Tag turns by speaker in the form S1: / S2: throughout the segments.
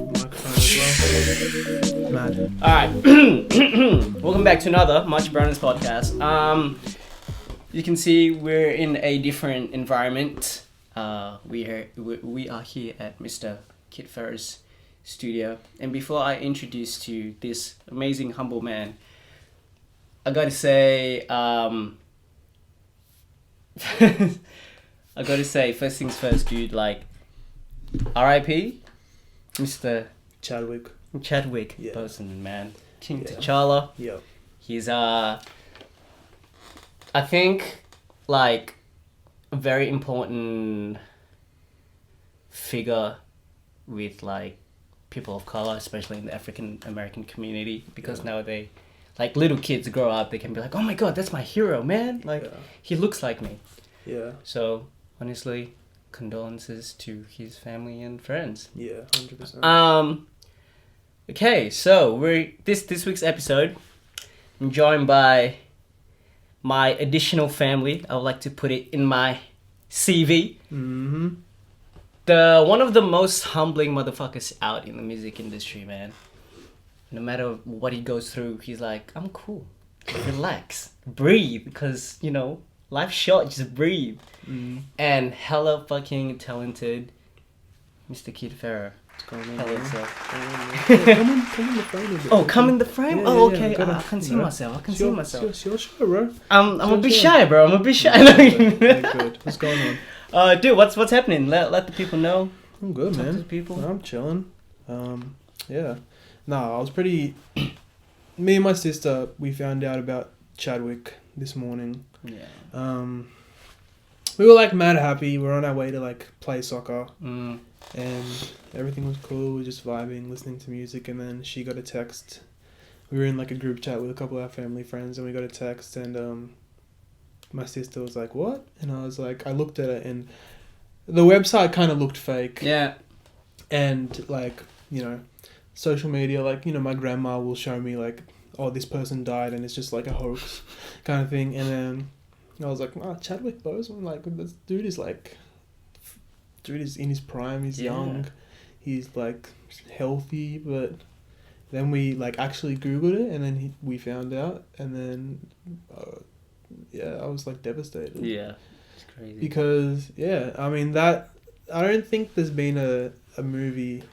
S1: microphone as well. Mad.
S2: Alright. Welcome back to another Much Browness Podcast. You can see we're in a different environment. We are here at Mr. Kid Pharaoh's studio. And before I introduce to you this amazing, humble man, I gotta say, first things first, dude, like, R.I.P. Mr. Chadwick Boseman, man. King T'Challa.
S1: Yeah.
S2: He's, I think, like, a very important figure with, like, people of color, especially in the African American community, because now they, like, little kids grow up, they can be like, oh my god, that's my hero, man. Like, he looks like me. Yeah. So, honestly, condolences to his family and friends.
S1: Yeah, 100%.
S2: Okay, so we're this week's episode, I'm joined by my additional family. I would like to put it in my CV.
S1: Mm-hmm.
S2: One of the most humbling motherfuckers out in the music industry, man. No matter what he goes through, he's like, I'm cool. Relax. Breathe. Because, you know, life's short. Just breathe. And hella fucking talented Mr. Kid Pharaoh.
S1: What's going on?
S2: Hella so.
S1: Come in the frame a bit.
S2: Oh, come in the frame?
S1: Yeah,
S2: Oh,
S1: yeah,
S2: okay.
S1: gotta,
S2: I can see myself. I can see myself.
S1: It's your show, bro.
S2: I'm a bit
S1: show.
S2: shy, bro. I'm a bit shy.
S1: Okay, good. What's going on?
S2: Dude, what's happening? Let the people know.
S1: I'm good,
S2: Talk
S1: man.
S2: to the people.
S1: I'm chilling. Yeah. No, I was pretty... Me and my sister, we found out about Chadwick this morning.
S2: Yeah.
S1: We were, like, mad happy. We were on our way to, like, play soccer.
S2: Mm.
S1: And everything was cool. We were just vibing, listening to music. And then she got a text. We were in, like, a group chat with a couple of our family friends. And we got a text. And my sister was like, what? And I was like, I looked at it. And the website kind of looked fake.
S2: Yeah.
S1: And, like, you know, social media, like, you know, my grandma will show me, like, oh, this person died. And it's just, like, a hoax kind of thing. And then I was like, oh, Chadwick Boseman, like, this dude is in his prime, he's young, he's, like, healthy, but then we, like, actually Googled it, and then we found out, and then, I was, like, devastated.
S2: Yeah, it's crazy.
S1: Because, I mean, I don't think there's been a movie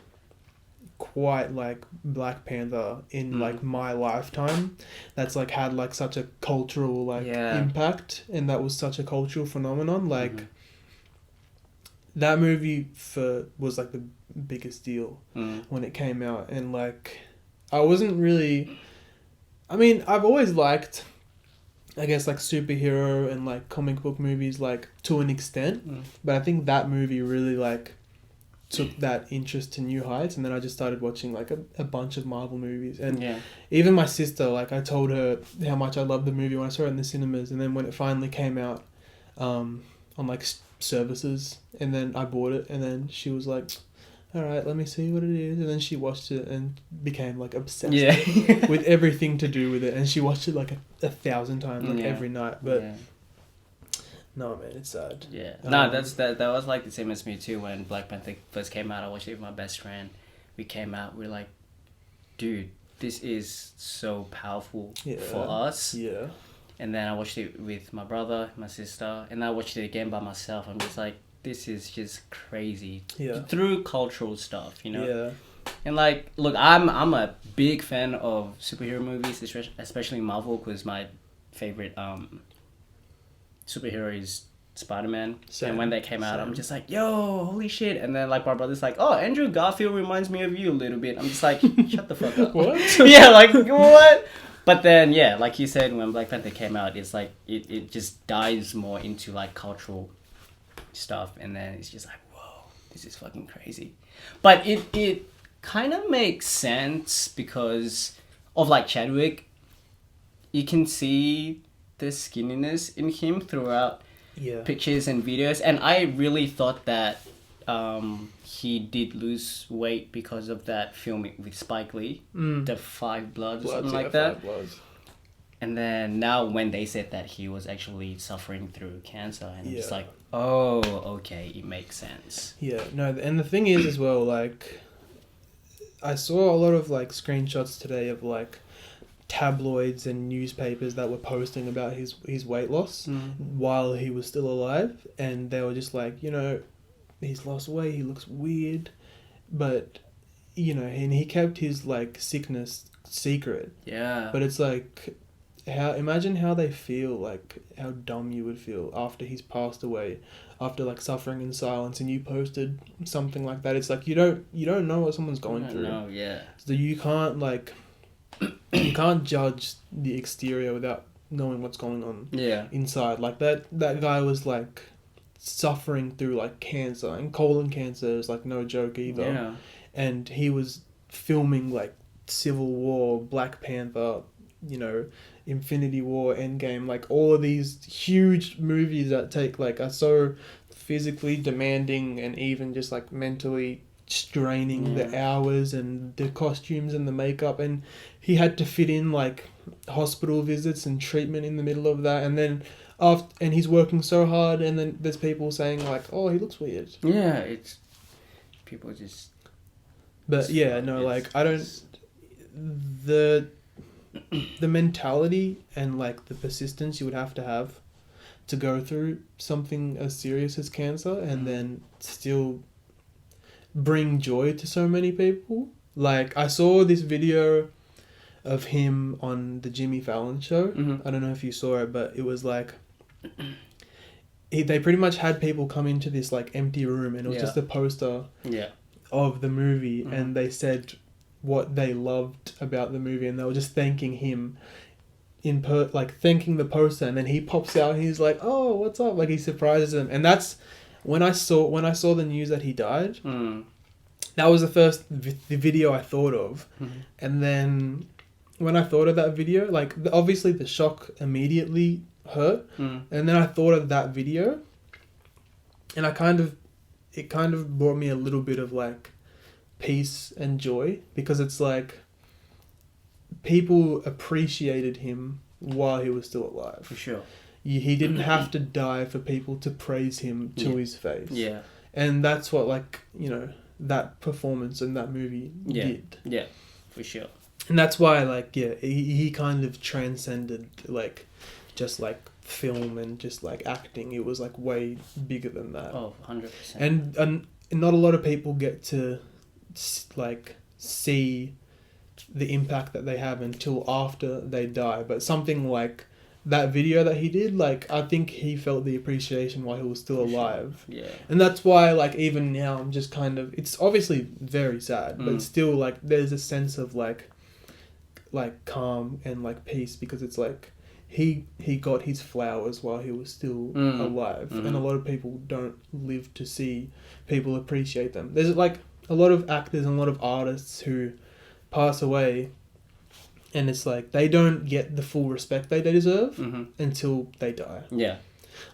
S1: quite like Black Panther in like my lifetime that's like had like such a cultural like impact, and that was such a cultural phenomenon. Like that movie was like the biggest deal when it came out, and like I wasn't really, I mean, I've always liked, I guess, like superhero and like comic book movies like to an extent, but I think that movie really like took that interest to new heights. And then I just started watching like a bunch of Marvel movies, and even my sister, like I told her how much I loved the movie when I saw it in the cinemas, and then when it finally came out on like services, and then I bought it, and then she was like, all right, let me see what it is, and then she watched it and became like obsessed with everything to do with it, and she watched it like 1,000 times, like every night. But no, man, it's sad.
S2: Yeah. No, that was like the same as me too. When Black Panther first came out, I watched it with my best friend. We came out, we're like, dude, this is so powerful for us. Yeah. And then I watched it with my brother, my sister, and I watched it again by myself. I'm just like, this is just crazy. Yeah. Through cultural stuff, you know? Yeah. And like, look, I'm a big fan of superhero movies, especially Marvel, because my favorite superhero is Spider-Man. And when they came out, I'm just like, yo, holy shit. And then like my brother's like, oh, Andrew Garfield reminds me of you a little bit. I'm just like, shut the fuck up. What? Yeah, like, what? But then, like you said, when Black Panther came out, it's like, it just dives more into like cultural stuff. And then it's just like, whoa, this is fucking crazy. But it kind of makes sense because of like Chadwick. You can see the skinniness in him throughout pictures and videos, and I really thought that he did lose weight because of that film with Spike Lee, the Five Bloods or something like that. And then now when they said that he was actually suffering through cancer, and it's like, oh, okay, it makes sense.
S1: Yeah, no, and the thing is as well, like, I saw a lot of like screenshots today of like tabloids and newspapers that were posting about his weight loss while he was still alive, and they were just like, you know, he's lost weight, he looks weird, but you know, and he kept his like sickness secret.
S2: Yeah.
S1: But it's like, imagine how they feel, like how dumb you would feel after he's passed away, after like suffering in silence, and you posted something like that. It's like you don't know what someone's going through.
S2: No, yeah.
S1: So you can't like you can't judge the exterior without knowing what's going on inside. Like that guy was like suffering through like cancer, and colon cancer is like no joke either.
S2: Yeah.
S1: And he was filming like Civil War, Black Panther, you know, Infinity War, Endgame, like all of these huge movies that take like are so physically demanding and even just like mentally straining, the hours and the costumes and the makeup, and he had to fit in like hospital visits and treatment in the middle of that, and then and he's working so hard, and then there's people saying like, oh, he looks weird.
S2: Yeah, it's people just.
S1: But yeah, no, like I don't. The mentality and like the persistence you would have to go through something as serious as cancer and then still bring joy to so many people. Like I saw this video of him on the Jimmy Fallon show. I don't know if you saw it, but it was like they pretty much had people come into this like empty room, and it was just a poster of the movie, and they said what they loved about the movie, and they were just thanking him thanking the poster, and then he pops out and he's like, oh, what's up, like he surprises them. And that's when I saw the news that he died. That was the first the video I thought of. And then when I thought of that video, like obviously the shock immediately hurt, and then I thought of that video, and it kind of brought me a little bit of like peace and joy, because it's like people appreciated him while he was still alive.
S2: For sure.
S1: He didn't have to die for people to praise him to his face.
S2: Yeah.
S1: And that's what, like, you know, that performance in that movie did.
S2: Yeah, for sure.
S1: And that's why, like, he kind of transcended, like, just, like, film and just, like, acting. It was, like, way bigger than that.
S2: Oh, 100%.
S1: And not a lot of people get to, like, see the impact that they have until after they die. But something like that video that he did, like, I think he felt the appreciation while he was still alive.
S2: Yeah.
S1: And that's why, like, even now I'm just kind of, it's obviously very sad, but still, like, there's a sense of like calm and like peace, because it's like he got his flowers while he was still alive. And a lot of people don't live to see people appreciate them. There's like a lot of actors and a lot of artists who pass away, and it's like they don't get the full respect they deserve until they die. Yeah.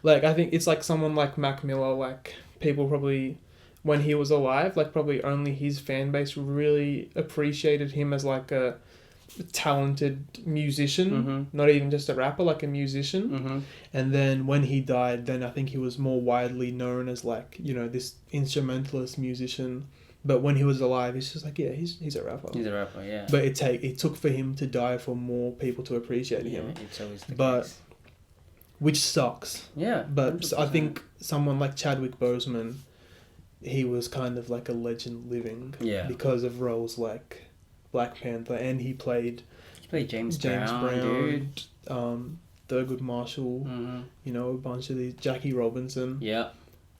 S1: Like, I think it's like someone like Mac Miller, like, people probably, when he was alive, like, probably only his fan base really appreciated him as, like, a talented musician, not even just a rapper, like a musician. And then when he died, then I think he was more widely known as, like, you know, this instrumentalist musician. But when he was alive, it's just like, yeah, he's a rapper. He's a rapper, yeah. But it took for him to die for more people to appreciate him. It's always the case. Which sucks. Yeah. But 100%. I think someone like Chadwick Boseman, he was kind of like a legend living. Yeah. Because of roles like Black Panther, and he played James Brown, dude. Thurgood Marshall, you know, a bunch of these, Jackie Robinson. Yeah.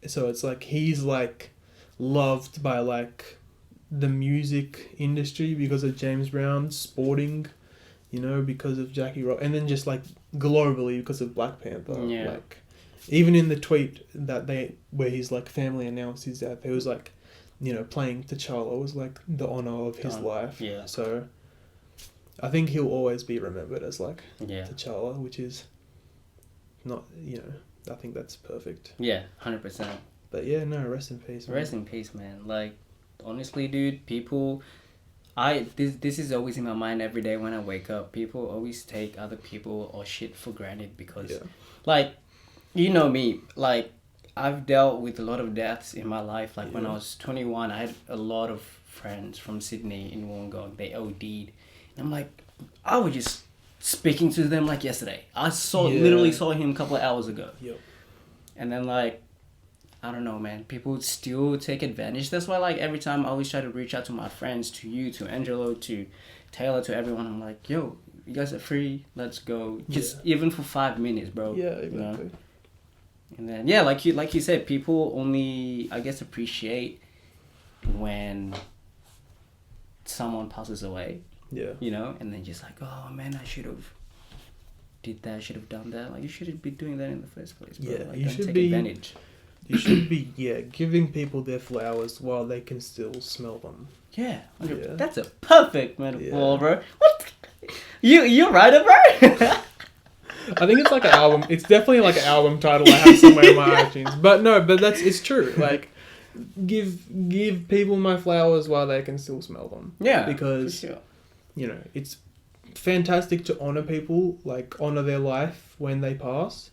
S1: So it's like he's like loved by like the music industry because of James Brown, sporting, you know, because of Jackie and then just like globally because of Black Panther. Yeah. Like even in the tweet that where his like family announced his death, it was like, you know, playing T'Challa was like the honor of his life. Yeah. So I think he'll always be remembered as like T'Challa, which is not, you know, I think that's perfect.
S2: Yeah, 100%.
S1: But yeah, no, rest in peace, man.
S2: Rest in peace, man. Like, honestly, dude, people... This is always in my mind every day when I wake up. People always take other people or shit for granted because... Yeah. Like, you know me. Like, I've dealt with a lot of deaths in my life. Like, when I was 21, I had a lot of friends from Sydney in Wollongong. They OD'd. And I'm like, I was just speaking to them like yesterday. I literally saw him a couple of hours ago.
S1: Yep.
S2: And then like, I don't know, man. People still take advantage. That's why like every time I always try to reach out to my friends, to you, to Angelo, to Taylor, to everyone. I'm like, yo, you guys are free. Let's go. Just even for 5 minutes, bro.
S1: Yeah, exactly.
S2: You know? And then yeah, like you said, people only I guess appreciate when someone passes away.
S1: Yeah.
S2: You know, and then just like, oh man, I should have did that, should have done that. Like you shouldn't be doing that in the first place, bro.
S1: Yeah,
S2: like,
S1: you
S2: don't
S1: should
S2: take
S1: be
S2: advantage.
S1: You should be giving people their flowers while they can still smell them.
S2: Yeah.
S1: Yeah.
S2: That's a perfect metaphor,
S1: Yeah.
S2: bro. What? You write it, bro?
S1: I think it's like an album. It's definitely like an album title I have somewhere in my iTunes. But it's true. Like, give people my flowers while they can still smell them.
S2: Yeah.
S1: Because,
S2: for sure.
S1: you know, it's fantastic to honor people, like honor their life when they pass.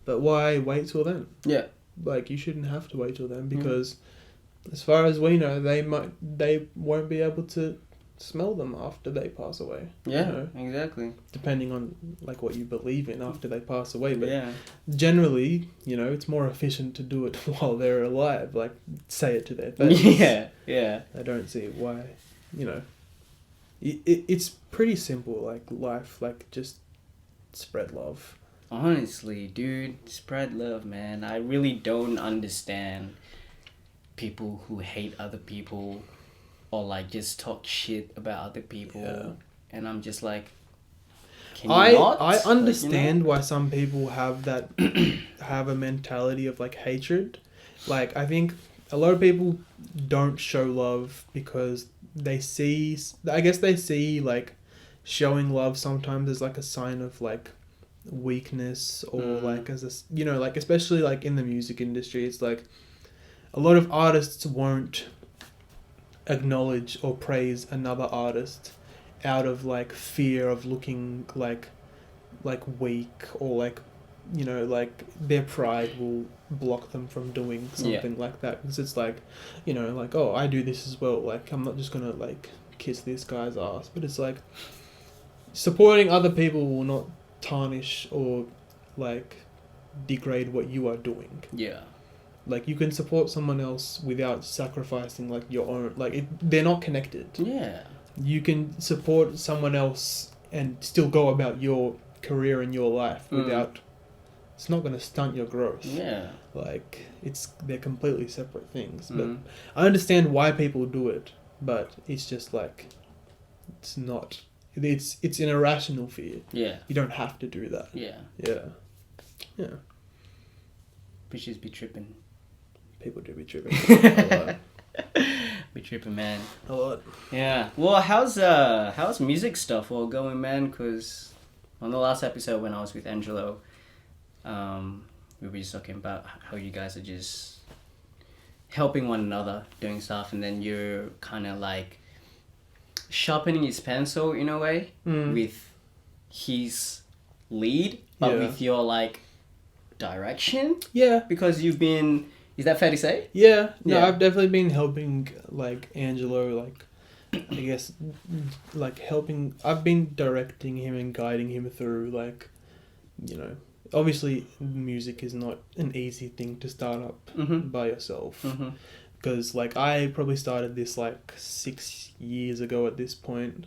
S1: But why wait till then?
S2: Yeah.
S1: Like, you shouldn't have to wait till then because, as far as we know, they won't be able to smell them after they pass away.
S2: Yeah,
S1: you know?
S2: exactly.
S1: Depending on like what you believe in after they pass away, but
S2: yeah.
S1: generally, you know, it's more efficient to do it while they're alive. Like, say it to their face.
S2: Yeah.
S1: I don't see why. You know, it's pretty simple. Like life, like just spread love.
S2: Honestly, dude, spread love, man. I really don't understand people who hate other people or like just talk shit about other people.
S1: Yeah.
S2: And I'm just like, can you not?
S1: I understand
S2: like, you know?
S1: why some people have that have a mentality of like hatred. Like, I think a lot of people don't show love because they see like showing love sometimes as like a sign of like weakness or like as a, you know, like especially like in the music industry, it's like a lot of artists won't acknowledge or praise another artist out of like fear of looking like weak, or like, you know, like their pride will block them from doing something like that, because it's like, you know, like, oh, I do this as well, like I'm not just gonna like kiss this guy's ass. But it's like supporting other people will not tarnish or like degrade what you are doing.
S2: Yeah.
S1: Like, you can support someone else without sacrificing like your own, like they're not connected.
S2: Yeah.
S1: You can support someone else and still go about your career and your life without, it's not going to stunt your growth.
S2: Yeah.
S1: Like, they're completely separate things. But I understand why people do it, but it's just like, it's not, it's an irrational fear.
S2: Yeah.
S1: You don't have to do that.
S2: Yeah.
S1: Yeah. Yeah.
S2: Bitches be tripping.
S1: People do be tripping. A lot.
S2: Be tripping, man.
S1: A lot.
S2: Yeah. Well, how's music stuff all going, man? Because on the last episode when I was with Angelo, we were just talking about how you guys are just helping one another doing stuff, and then you're kind of like sharpening his pencil in a way with his lead, but with your like direction.
S1: Yeah.
S2: Because you've been, is that fair to say?
S1: Yeah. No, I've definitely been helping like Angelo, like I guess like helping, I've been directing him and guiding him through, like, you know, obviously music is not an easy thing to start up by yourself. Because like I probably started this like 6 years ago at this point,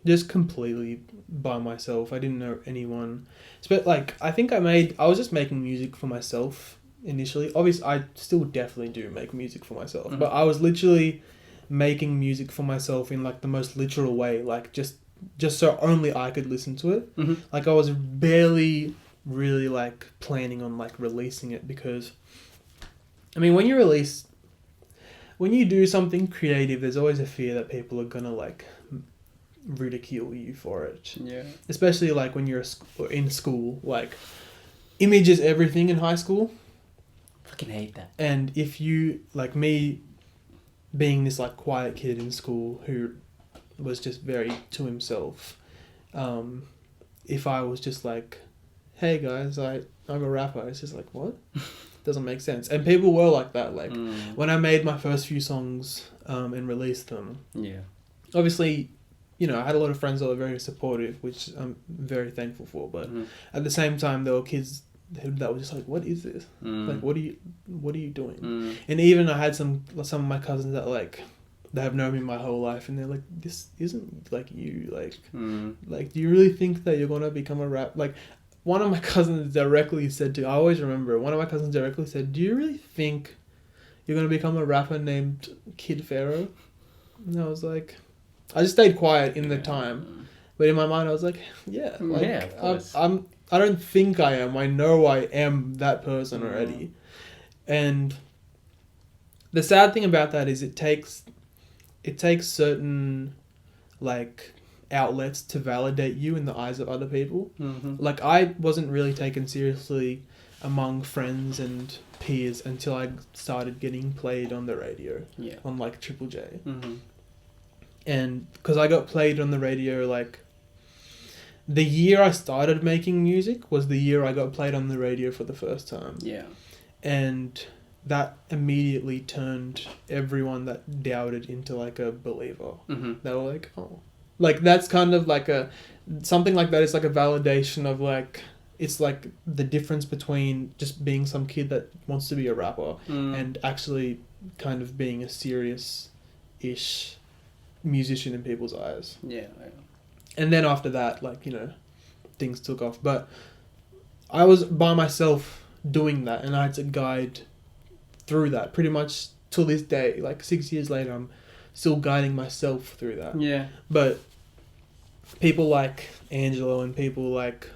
S1: just completely by myself. I didn't know anyone. But like I think I was just making music for myself initially. Obviously, I still definitely do make music for myself, but I was literally making music for myself in like the most literal way, like just so only I could listen to it. Like I was barely really like planning on like releasing it, because I mean, when you do something creative, there's always a fear that people are gonna like ridicule you for it.
S2: Yeah. Especially
S1: like when you're in school, like image is everything in high school.
S2: Fucking hate that.
S1: And if you, like me, being this like quiet kid in school who was just very to himself, if I was just like, hey guys, I'm a rapper, it's just like, what? doesn't make sense. And people were like that. Like when I made my first few songs and released them.
S2: Yeah.
S1: Obviously, you know, I had a lot of friends that were very supportive, which I'm very thankful for. But at the same time, there were kids that were just like, "What is this? Like, what are you doing?" And even I had some of my cousins that like, they have known me my whole life, and they're like, "This isn't like you. Like, do you really think that you're gonna become a rap?" Like, one of my cousins directly said to, I always remember, one of my cousins directly said, "Do you really think you're gonna become a rapper named Kid Pharaoh?" And I was like, I just stayed quiet in the time, but in my mind I was like, yeah, like, I don't think I am. I know I am that person already. And the sad thing about that is it takes certain like outlets to validate you in the eyes of other people. Like I wasn't really taken seriously among friends and peers until I started getting played on the radio on like Triple J. And because I got played on the radio, like the year I started making music was the year I got played on the radio for the first time. Yeah. And that immediately turned everyone that doubted into like a believer. They were like, oh, like that's kind of like something like that is like a validation of like, it's like the difference between just being some kid that wants to be a rapper and actually kind of being a serious-ish musician in people's eyes. Yeah. And then after that, like, you know, things took off. But I was by myself doing that, and I had to guide through that pretty much till this day. Like 6 years later, I'm still guiding myself through that. Yeah. But people like Angelo and people like,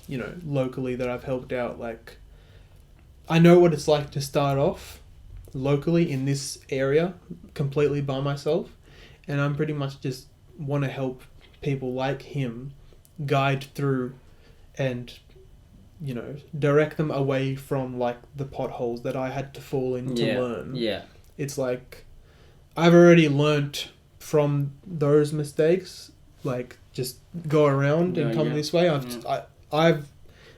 S1: you know, locally that I've helped out, like, I know what it's like to start off locally in this area completely by myself. And I'm pretty much just want to help people like him guide through and, you know, direct them away from like the potholes that I had to fall in to learn. Yeah. It's like I've already learnt from those mistakes, like just go around and come this way. I've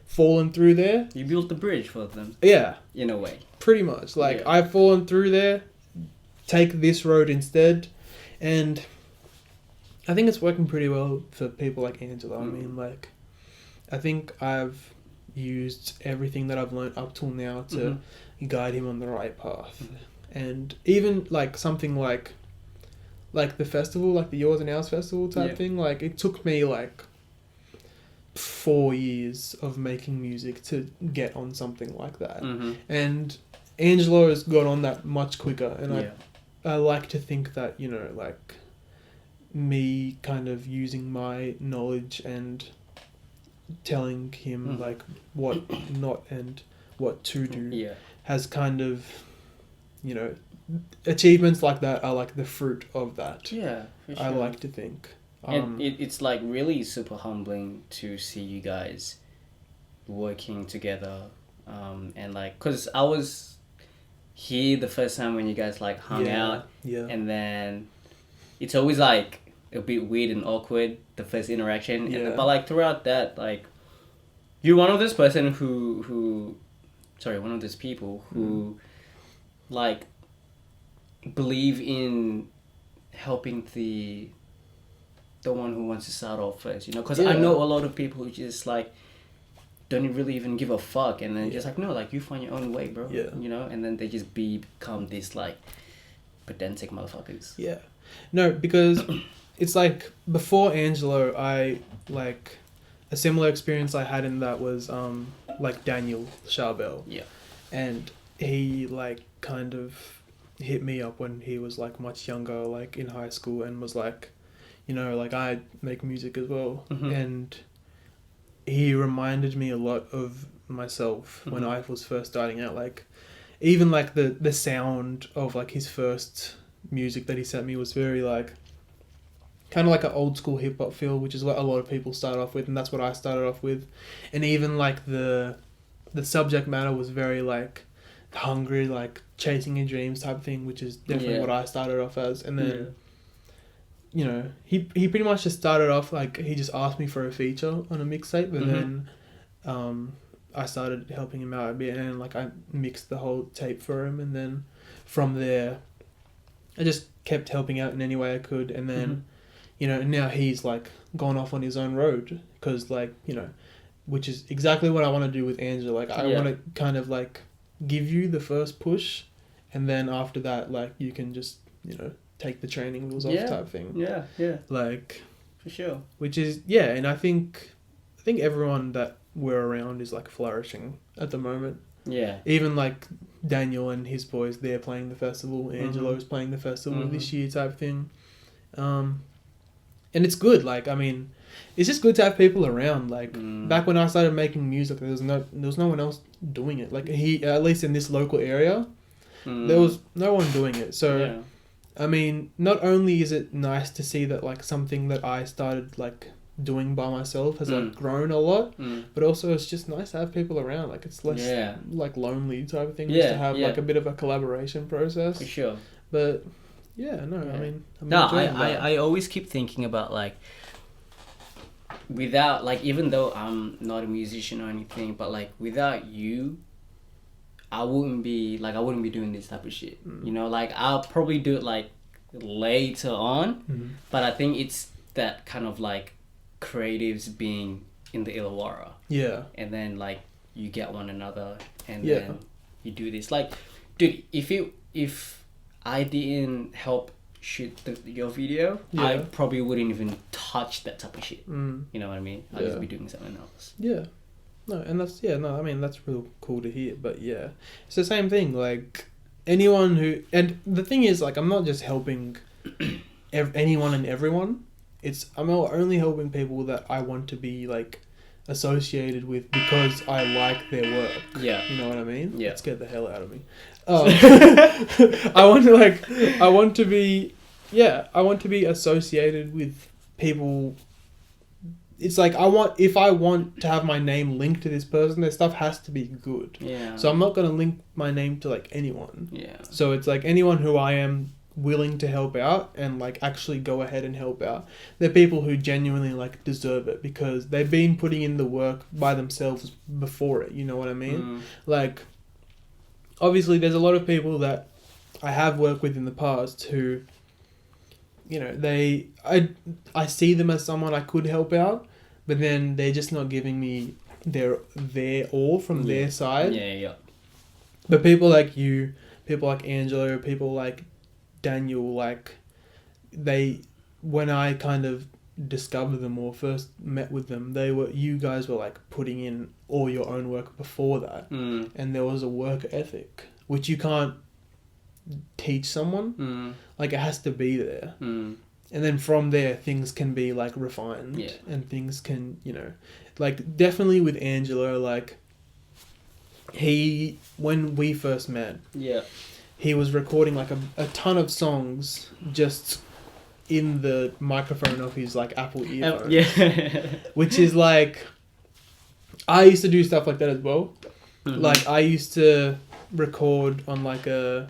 S1: fallen through there.
S2: You built the bridge for them.
S1: Yeah.
S2: In a way.
S1: Pretty much. Like I've fallen through there, take this road instead. And I think it's working pretty well for people like Angela. I mean, like, I think I've used everything that I've learned up till now to guide him on the right path. And even, like, something like the festival, like the Yours and Ours festival type thing, like, it took me, like, 4 years of making music to get on something like that. And Angelo has got on that much quicker, and I like to think that, you know, like, me kind of using my knowledge and telling him, like, what not and what to do has kind of, you know, achievements like that are, like, the fruit of that. Yeah, for sure. I like to think.
S2: And it's, like, really super humbling to see you guys working together. And, like, because I was here the first time when you guys like hung out, and then it's always like a bit weird and awkward the first interaction, but like throughout that, like you're one of those person one of those people who like believe in helping the one who wants to start off first, you know, because I know a lot of people who just like don't really even give a fuck, and then just like, no, like you find your own way, bro. You know, and then they just become this like pedantic motherfuckers. Yeah.
S1: No, because it's like before Angelo, I like a similar experience I had in that was like Daniel Charbel. Yeah. And he like kind of hit me up when he was like much younger, like in high school, and was like, you know, like I make music as well. And he reminded me a lot of myself when I was first starting out. Like, even like the sound of like his first music that he sent me was very like kind of like an old school hip hop feel, which is what a lot of people start off with, and that's what I started off with. And even like the subject matter was very like hungry, like chasing your dreams type thing, which is definitely what I started off as. And then you know, he pretty much just started off like he just asked me for a feature on a mixtape, but then I started helping him out a bit, and like I mixed the whole tape for him, and then from there I just kept helping out in any way I could, and then you know, now he's like gone off on his own road, because like, you know, which is exactly what I want to do with Angela. Like I want to kind of like give you the first push, and then after that, like you can just, you know, take the training wheels off type thing.
S2: Yeah.
S1: Like
S2: for sure.
S1: Which is and I think everyone that we're around is like flourishing at the moment.
S2: Yeah.
S1: Even like Daniel and his boys, they're playing the festival. Angelo's playing the festival this year type thing. And it's good. Like, I mean, it's just good to have people around. Like back when I started making music, there was no one else doing it. Like at least in this local area, there was no one doing it. So, I mean, not only is it nice to see that like something that I started like doing by myself has like grown a lot, but also it's just nice to have people around. Like it's less like lonely type of thing, just to have like a bit of a collaboration process.
S2: For sure.
S1: But I mean,
S2: I always keep thinking about like, without like, even though I'm not a musician or anything, but like without you, I wouldn't be doing this type of shit. You know, like I'll probably do it like later on, but I think it's that kind of like creatives being in the Illawarra. Yeah. And then like you get one another, and then you do this. Like, dude, if I didn't help shoot your video, I probably wouldn't even touch that type of shit. You know what I mean? I'd just be doing something else.
S1: Yeah. No, and I mean, that's real cool to hear. But yeah, it's the same thing. Like anyone who, and the thing is, like, I'm not just helping anyone and everyone. I'm only helping people that I want to be like associated with because I like their work. Yeah. You know what I mean? Yeah. It scared the hell out of me. I want to be associated with people. It's like if I want to have my name linked to this person, their stuff has to be good. Yeah. So I'm not going to link my name to like anyone. Yeah. So it's like anyone who I am willing to help out and like actually go ahead and help out. They're people who genuinely like deserve it because they've been putting in the work by themselves before it. You know what I mean? Like, obviously there's a lot of people that I have worked with in the past who, you know, I see them as someone I could help out, but then they're just not giving me their all from their side. Yeah. But people like you, people like Angelo, people like Daniel, like when I kind of discovered them or first met with them, you guys were like putting in all your own work before that, and there was a work ethic which you can't teach someone. Like it has to be there, and then from there things can be like refined, and things can, you know, like definitely with Angelo, like when we first met, he was recording like a ton of songs just in the microphone of his like Apple earphone. Which is like, I used to do stuff like that as well. Like I used to record on like a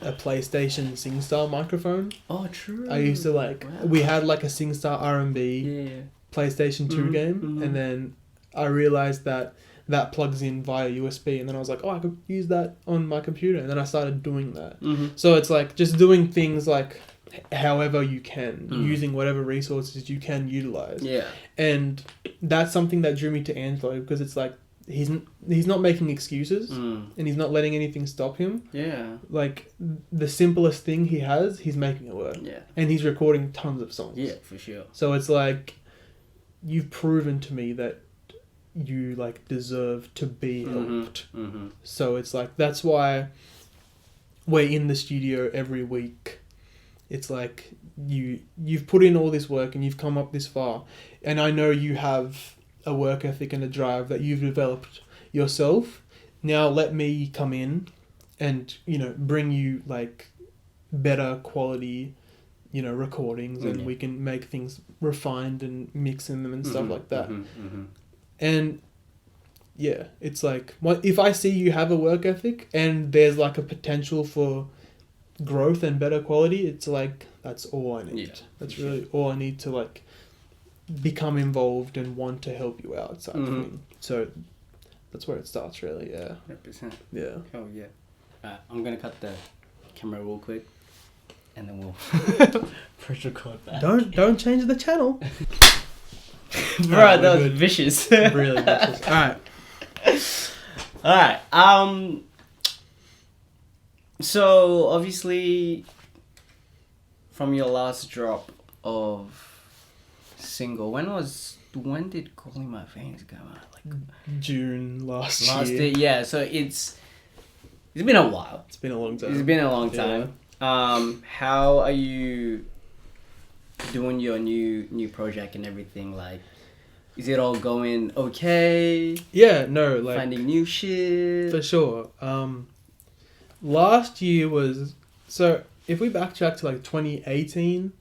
S1: PlayStation SingStar microphone. Oh, true. I used to like, we had like a SingStar R&B PlayStation 2 game, and then I realized that plugs in via USB, and then I was like, oh, I could use that on my computer, and then I started doing that. So it's like just doing things like however you can, using whatever resources you can utilize. Yeah. And that's something that drew me to Angelo, because it's like he's not making excuses, and he's not letting anything stop him. Yeah. Like the simplest thing he's making it work. Yeah. And he's recording tons of songs. Yeah, for sure. So it's like, you've proven to me that you like deserve to be helped. So it's like, that's why we're in the studio every week. It's like you've put in all this work and you've come up this far, and I know you have a work ethic and a drive that you've developed yourself. Now let me come in and, you know, bring you like better quality, you know, recordings, and we can make things refined and mixing them and stuff like that. And yeah, it's like, if I see you have a work ethic and there's like a potential for growth and better quality, it's like, that's all I need. That's really all I need to like become involved and want to help you out type of thing. So That's where it starts, really. Yeah.
S2: 100%.
S1: Yeah.
S2: Oh yeah. I'm gonna cut the camera real quick, and then we'll press record back.
S1: Don't change the channel.
S2: Bro, that was vicious.
S1: Really vicious.
S2: All right. So obviously, from your last drop of single, when did Calling My Veins come out? Like
S1: June last year.
S2: Yeah. So it's been a while.
S1: It's been a long time.
S2: It's been a long time. Yeah. How are you doing your new project and everything? Like, is it all going okay?
S1: Yeah, no, like
S2: finding new shit
S1: for sure. Last year was so. If we backtrack to like 2018,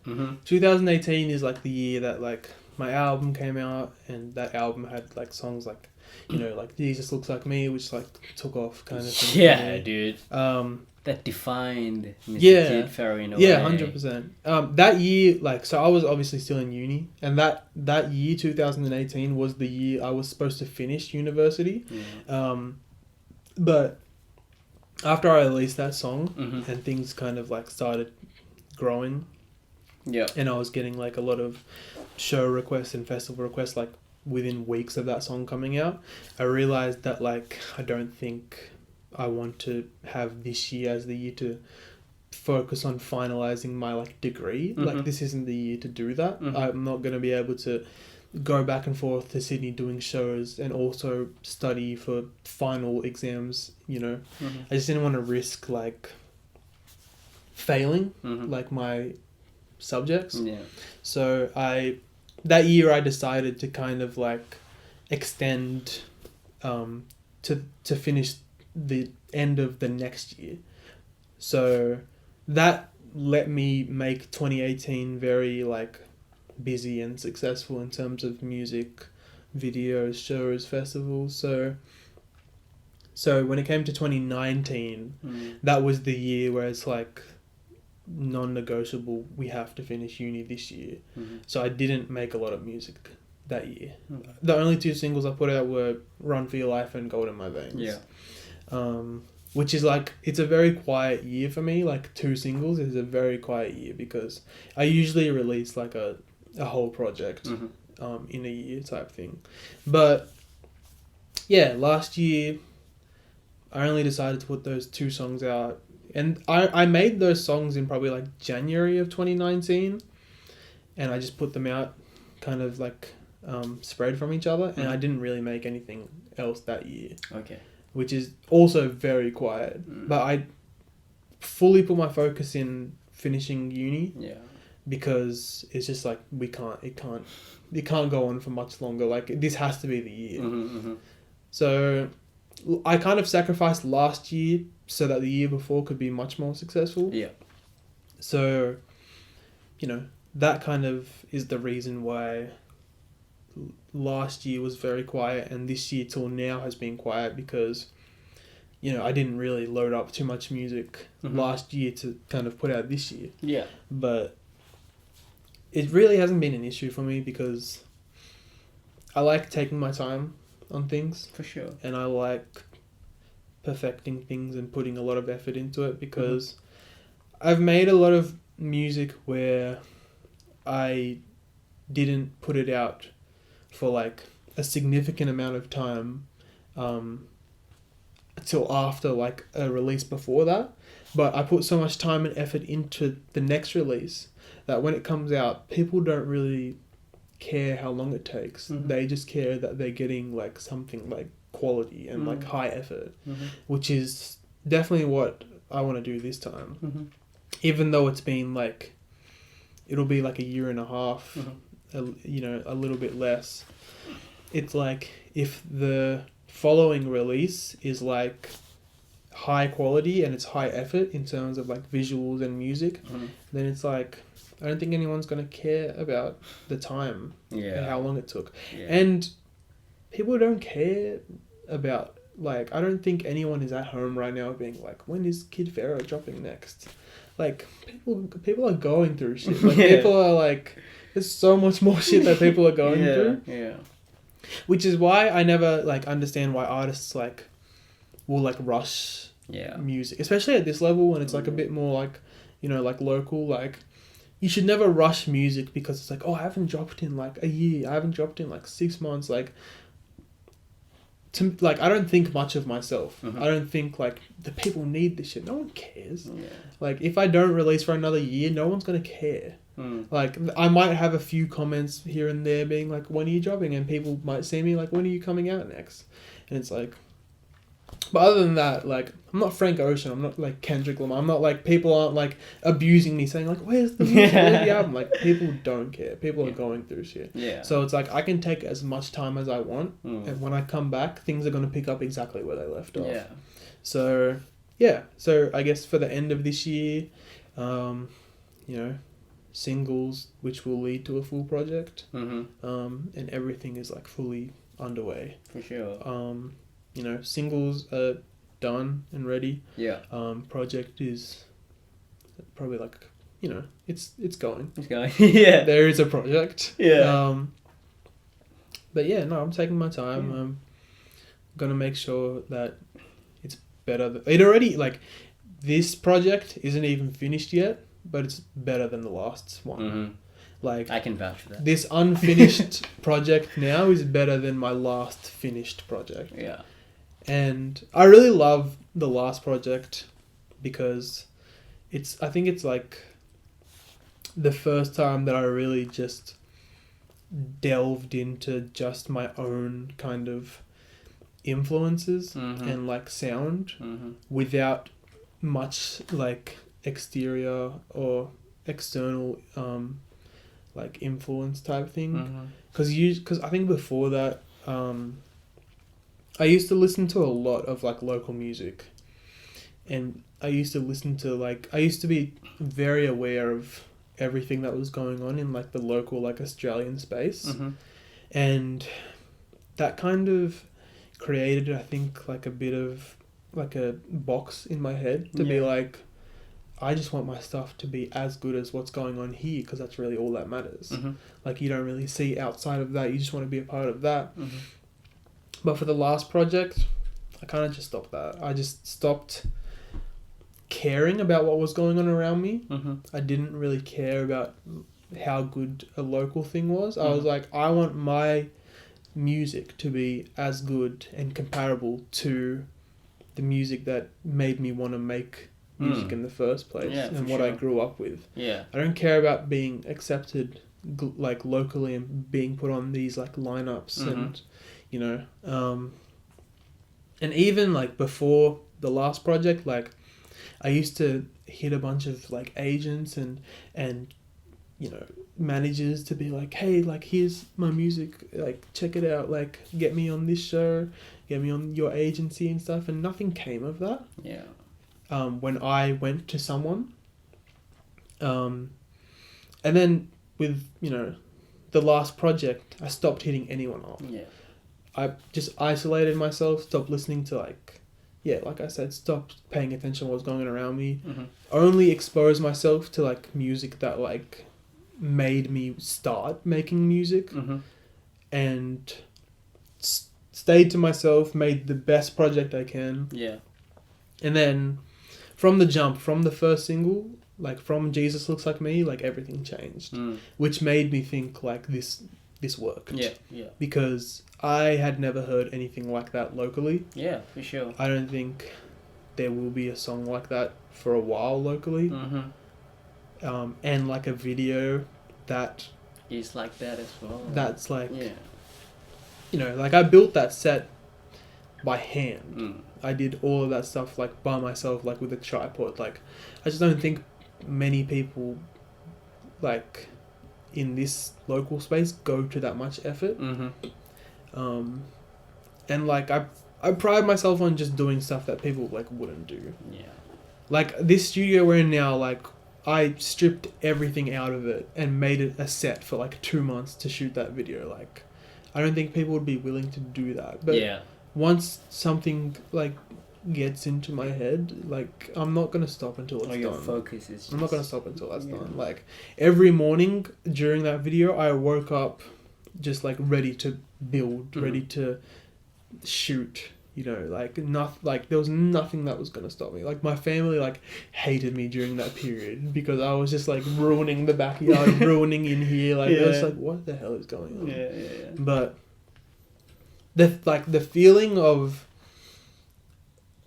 S1: 2018 is like the year that like my album came out, and that album had like songs like, you know, like Jesus Looks Like Me, which like took off kind of thing.
S2: Yeah, dude. That defined Mr. Kid Pharaoh in a way.
S1: Yeah, 100%. That year, like, so I was obviously still in uni, and that year, 2018, was the year I was supposed to finish university.
S2: Yeah.
S1: But after I released that song, and things kind of like started growing, and I was getting like a lot of show requests and festival requests like within weeks of that song coming out, I realized that like I don't think I want to have this year as the year to focus on finalizing my like degree. Like, this isn't the year to do that. I'm not going to be able to go back and forth to Sydney doing shows and also study for final exams, you know. I just didn't want to risk like failing like my subjects. So that year I decided to kind of like extend to finish the end of the next year. So that let me make 2018 very like busy and successful in terms of music, videos, shows, festivals. So when it came to 2019, that was the year where it's like non-negotiable, we have to finish uni this year. So I didn't make a lot of music that year. The only two singles I put out were Run For Your Life and Gold In My Veins. Which is like, it's a very quiet year for me. Like 2 singles is a very quiet year because I usually release like a whole project in a year type thing. But yeah, last year I only decided to put those 2 songs out, and I made those songs in probably like January of 2019, and I just put them out kind of like spread from each other, and I didn't really make anything else that year. Okay. Which is also very quiet. But I fully put my focus in finishing uni. Yeah. Because it's just like it can't go on for much longer. Like, this has to be the year. So I kind of sacrificed last year so that the year before could be much more successful. Yeah. So, you know, that kind of is the reason why last year was very quiet, and this year till now has been quiet because, you know, I didn't really load up too much music last year to kind of put out this year. Yeah. But it really hasn't been an issue for me because I like taking my time on things. For sure. And I like perfecting things and putting a lot of effort into it because I've made a lot of music where I didn't put it out for like a significant amount of time till after like a release before that, but I put so much time and effort into the next release that when it comes out, people don't really care how long it takes. They just care that they're getting like something like quality and like high effort, which is definitely what I want to do this time. Even though it's been like, it'll be like a year and a half, you know, a little bit less. It's like, if the following release is like high quality and it's high effort in terms of like visuals and music, then it's like, I don't think anyone's going to care about the time and how long it took. And people don't care about, like, I don't think anyone is at home right now being like, when is Kid Pharaoh dropping next? Like, people are going through shit. Like, people are like, there's so much more shit that people are going through. Yeah. Which is why I never like understand why artists like will like rush music, especially at this level when it's like a bit more like, you know, like local. Like you should never rush music because it's like, oh, I haven't dropped in like a year, I haven't dropped in like 6 months. Like I don't think much of myself. I don't think like the people need this shit. No one cares. Like if I don't release for another year, no one's gonna care. Like I might have a few comments here and there being like, when are you dropping? And people might see me like, when are you coming out next? And it's like, but other than that, like I'm not Frank Ocean, I'm not like Kendrick Lamar, I'm not like, people aren't like abusing me saying like, where's the album? Like people don't care. People are going through shit. So it's like I can take as much time as I want, and when I come back, things are gonna pick up exactly where they left off. So so I guess for the end of this year, you know, singles which will lead to a full project, and everything is like fully underway
S2: for sure.
S1: You know, singles are done and ready. Project is probably like, you know, it's going. There is a project. But yeah, no, I'm taking my time. I'm gonna make sure that it's better. It already, like, this project isn't even finished yet, but it's better than the last one. Like,
S2: I can vouch for that.
S1: This unfinished project now is better than my last finished project. And I really love the last project because I think it's like the first time that I really just delved into just my own kind of influences and like sound without much like exterior or external like influence type thing. Because I think before that I used to listen to a lot of like local music, and I used to listen to like, I used to be very aware of everything that was going on in like the local like Australian space, and that kind of created, I think, like a bit of like a box in my head to be like, I just want my stuff to be as good as what's going on here, because that's really all that matters. Like you don't really see outside of that, you just want to be a part of that. But for the last project, I kind of just stopped that. I just stopped caring about what was going on around me. I didn't really care about how good a local thing was. I was like, I want my music to be as good and comparable to the music that made me want to make music in the first place, and what I grew up with. I don't care about being accepted like locally and being put on these like lineups and, you know, and even like before the last project, like I used to hit a bunch of like agents and you know, managers to be like, hey, like here's my music, like check it out, like get me on this show, get me on your agency and stuff, and nothing came of that. When I went to someone, and then with, you know, the last project, I stopped hitting anyone up. I just isolated myself, stopped listening to like I said, stopped paying attention to what was going on around me. Only exposed myself to like music that like made me start making music, and stayed to myself, made the best project I can. And then from the jump, from the first single, like from Jesus Looks Like Me, like everything changed, which made me think like this worked. Because I had never heard anything like that locally.
S2: For sure.
S1: I don't think there will be a song like that for a while locally. And like a video that
S2: is like that as well.
S1: That's like, you know, like I built that set by hand. I did all of that stuff like by myself, like with a tripod. Like I just don't think many people like in this local space go to that much effort. And like I pride myself on just doing stuff that people like wouldn't do. Like this studio we're in now, like I stripped everything out of it and made it a set for like 2 months to shoot that video. Like I don't think people would be willing to do that. But once something like gets into my head, like I'm not gonna stop until it's
S2: your
S1: done.
S2: Focus is just...
S1: I'm not gonna stop until that's done. Like every morning during that video, I woke up just like ready to build, ready to shoot. You know, like there was nothing that was gonna stop me. Like my family like hated me during that period because I was just like ruining the backyard, ruining in here. Like it was like, what the hell is going on?
S2: Yeah.
S1: But the feeling of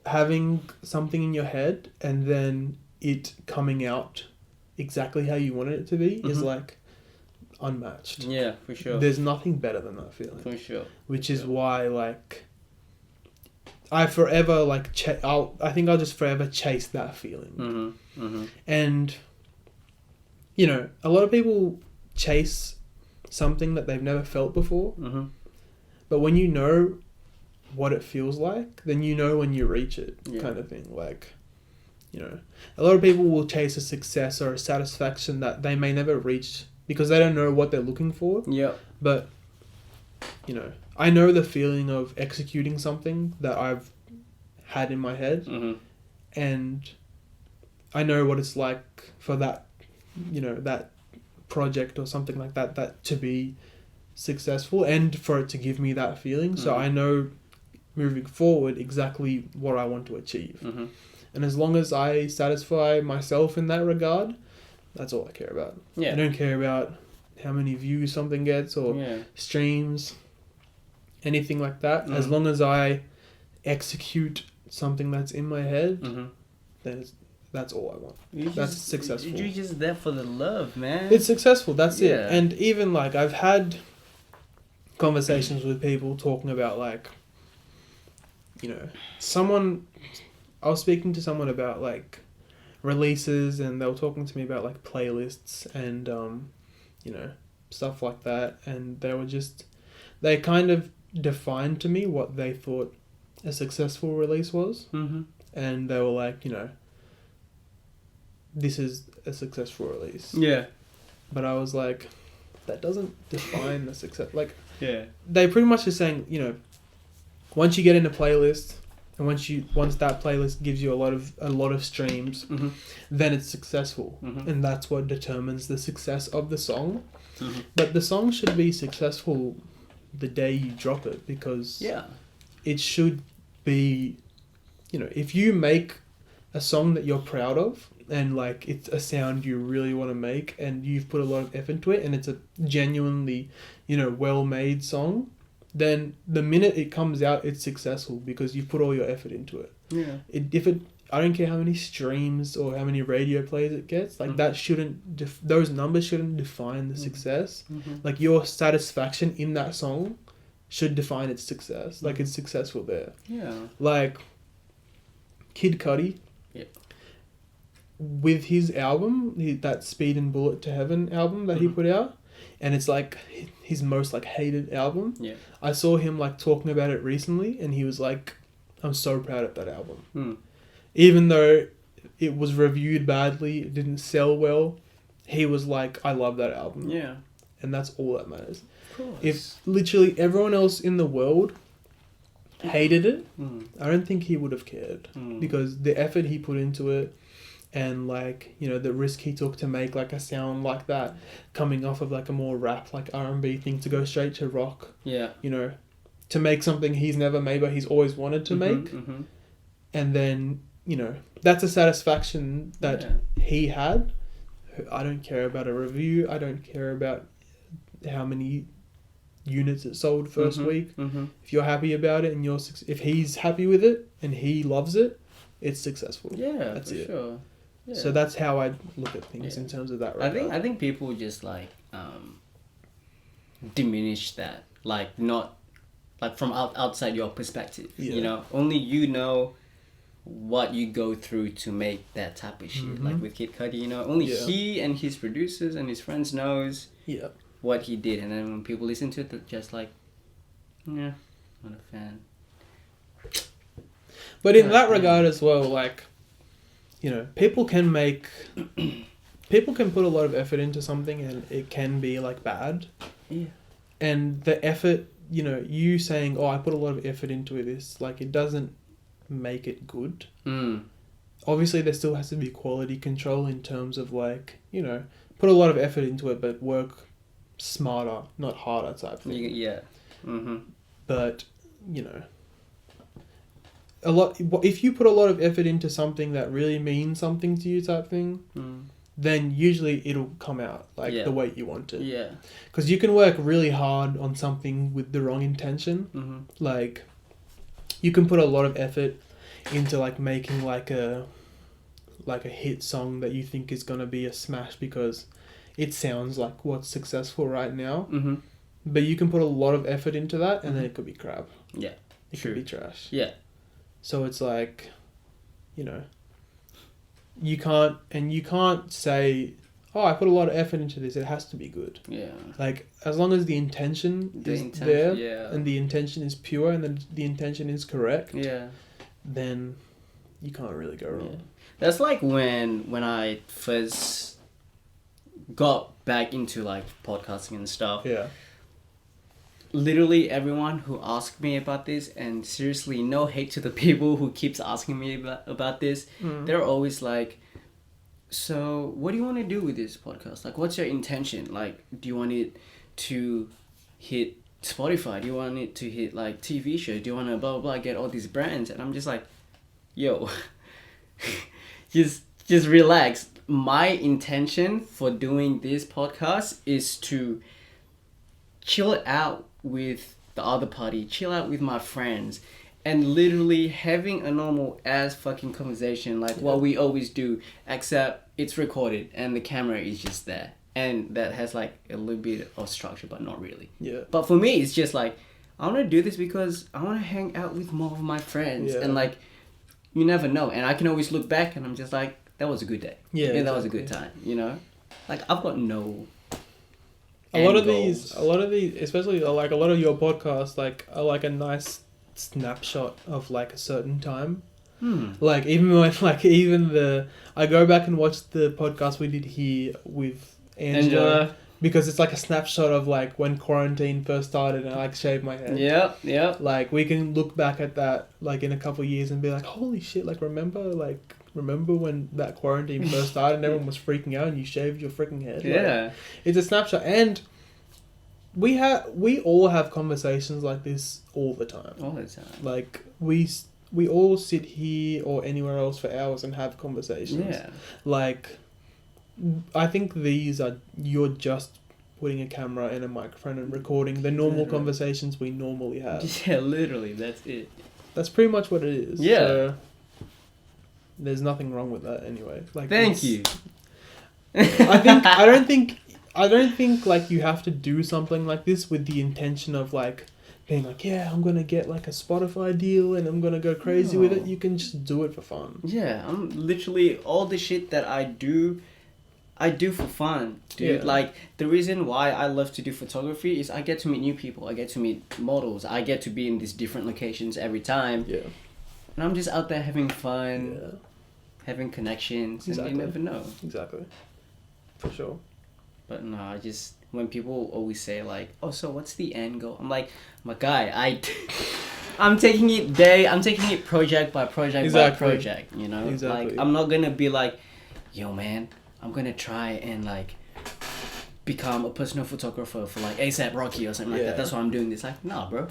S1: having something in your head and then it coming out exactly how you wanted it to be is like unmatched.
S2: Yeah, for sure.
S1: There's nothing better than that feeling.
S2: For sure.
S1: Which is why like I forever like I think I'll just forever chase that feeling. And you know, a lot of people chase something that they've never felt before. But when you know what it feels like, then you know when you reach it, kind of thing. Like, you know, a lot of people will chase a success or a satisfaction that they may never reach because they don't know what they're looking for.
S2: Yeah.
S1: But, you know, I know the feeling of executing something that I've had in my head, and I know what it's like for that, you know, that project or something like that to be successful and for it to give me that feeling. So I know moving forward exactly what I want to achieve. And as long as I satisfy myself in that regard, that's all I care about. I don't care about how many views something gets or streams, anything like that. As long as I execute something that's in my head, then that's all I want. That's successful.
S2: You're just there for the love, man.
S1: It's successful. That's it. And even like I've had conversations with people talking about like, you know, I was speaking to someone about like releases and they were talking to me about like playlists and, you know, stuff like that. And they kind of defined to me what they thought a successful release was. And they were like, you know, this is a successful release. Yeah. But I was like, that doesn't define the success. Like, they pretty much are saying, you know, once you get in a playlist and once that playlist gives you a lot of streams, then it's successful. And that's what determines the success of the song. But the song should be successful the day you drop it because it should be, you know, if you make a song that you're proud of and like it's a sound you really want to make and you've put a lot of effort into it and it's a genuinely, you know, well-made song, then the minute it comes out, it's successful because you've put all your effort into it. I don't care how many streams or how many radio plays it gets, like that shouldn't, those numbers shouldn't define the success. Like your satisfaction in that song should define its success. Like it's successful there. Like Kid Cudi, with his album, that Speed and Bullet to Heaven album that he put out, and it's like his most like hated album. I saw him like talking about it recently and he was like, I'm so proud of that album. Even though it was reviewed badly, it didn't sell well, he was like, I love that album. And that's all that matters. If literally everyone else in the world hated it, I don't think he would have cared because the effort he put into it and like, you know, the risk he took to make like a sound like that coming off of like a more rap, like R&B thing to go straight to rock, you know, to make something he's never made but he's always wanted to make. And then, you know, that's a satisfaction that he had. I don't care about a review. I don't care about how many units it sold first week. If you're happy about it and if he's happy with it and he loves it, it's successful. That's it. Sure. So that's how I look at things in terms of that.
S2: I think people just like diminish that, like not like from outside your perspective. You know, only you know what you go through to make that type of shit. Like with Kid Cudi, you know, only he and his producers and his friends knows what he did, and then when people listen to it, they're just like, not a fan.
S1: But in that regard as well, like, you know, people can put a lot of effort into something and it can be like bad. And the effort, you know, you saying, oh, I put a lot of effort into this, like it doesn't make it good. Obviously there still has to be quality control in terms of like, you know, put a lot of effort into it but work smarter, not harder type thing.
S2: Yeah. Mm-hmm.
S1: But, you know, if you put a lot of effort into something that really means something to you type thing, then usually it'll come out like the way you want it.
S2: Yeah.
S1: Because you can work really hard on something with the wrong intention.
S2: Mm-hmm.
S1: Like, you can put a lot of effort into like making like a hit song that you think is gonna be a smash because it sounds like what's successful right now.
S2: Mm-hmm.
S1: But you can put a lot of effort into that, and then it could be crap.
S2: Yeah.
S1: It could be trash.
S2: Yeah.
S1: So it's like, you know, you can't say, oh, I put a lot of effort into this, it has to be good.
S2: Yeah.
S1: Like, as long as the intention is there, and the intention is pure, and then the intention is correct, then you can't really go wrong.
S2: Yeah. That's like when I first got back into like podcasting and stuff.
S1: Yeah.
S2: Literally everyone who asked me about this, and seriously, no hate to the people who keeps asking me about this, they're always like, so what do you want to do with this podcast? Like, what's your intention? Like, do you want it to hit Spotify? Do you want it to hit like TV shows? Do you want to blah, blah, blah, get all these brands? And I'm just like, yo, just relax. My intention for doing this podcast is to chill out with the other party, chill out with my friends, and literally having a normal ass fucking conversation like what we always do, except it's recorded and the camera is just there, and that has like a little bit of structure, but not really.
S1: Yeah.
S2: But for me, it's just like, I want to do this because I want to hang out with more of my friends, and like, you never know, and I can always look back and I'm just like, that was a good day. Yeah, exactly. That was a good time. You know, like I've got no.
S1: A lot of these, especially like a lot of your podcasts, like are like a nice snapshot of like a certain time. Like I go back and watch the podcast we did here with Angela, because it's like a snapshot of like when quarantine first started, and I like shaved my head.
S2: Yeah.
S1: Like we can look back at that like in a couple of years and be like, holy shit! Like remember when that quarantine first started and everyone was freaking out and you shaved your freaking head?
S2: Yeah.
S1: Like, it's a snapshot, and we all have conversations like this all the time.
S2: All the time.
S1: Like we all sit here or anywhere else for hours and have conversations.
S2: Yeah.
S1: Like, I think you're just putting a camera and a microphone and recording the normal conversations we normally have.
S2: Yeah, literally, that's it.
S1: That's pretty much what it is.
S2: Yeah.
S1: So, there's nothing wrong with that anyway. Like,
S2: Thank you.
S1: I don't think like you have to do something like this with the intention of like being like, yeah, I'm gonna get like a Spotify deal and I'm gonna go crazy with it. You can just do it for fun.
S2: Yeah, I'm literally, all the shit that I do for fun, dude. Yeah. Like, the reason why I love to do photography is I get to meet new people, I get to meet models, I get to be in these different locations every time. Yeah. And I'm just out there having fun, having connections, and you never know.
S1: Exactly. For sure.
S2: But no, when people always say like, oh, so what's the end goal? I'm like, my guy, I'm taking it project by project by project, you know? Exactly. Like, I'm not gonna be like, yo man, I'm gonna try and like become a personal photographer for like ASAP Rocky or something like that. That's why I'm doing this. Like, nah, bro.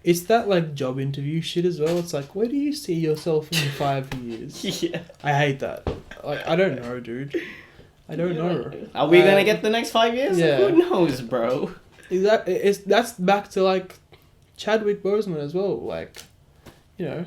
S1: It's that like job interview shit as well. It's like, where do you see yourself in 5 years? Yeah. I hate that. Like, I don't know, dude. I don't know.
S2: Are we gonna get the next 5 years? Yeah. Who knows, bro?
S1: Exactly. That's back to like Chadwick Boseman as well. Like, you know,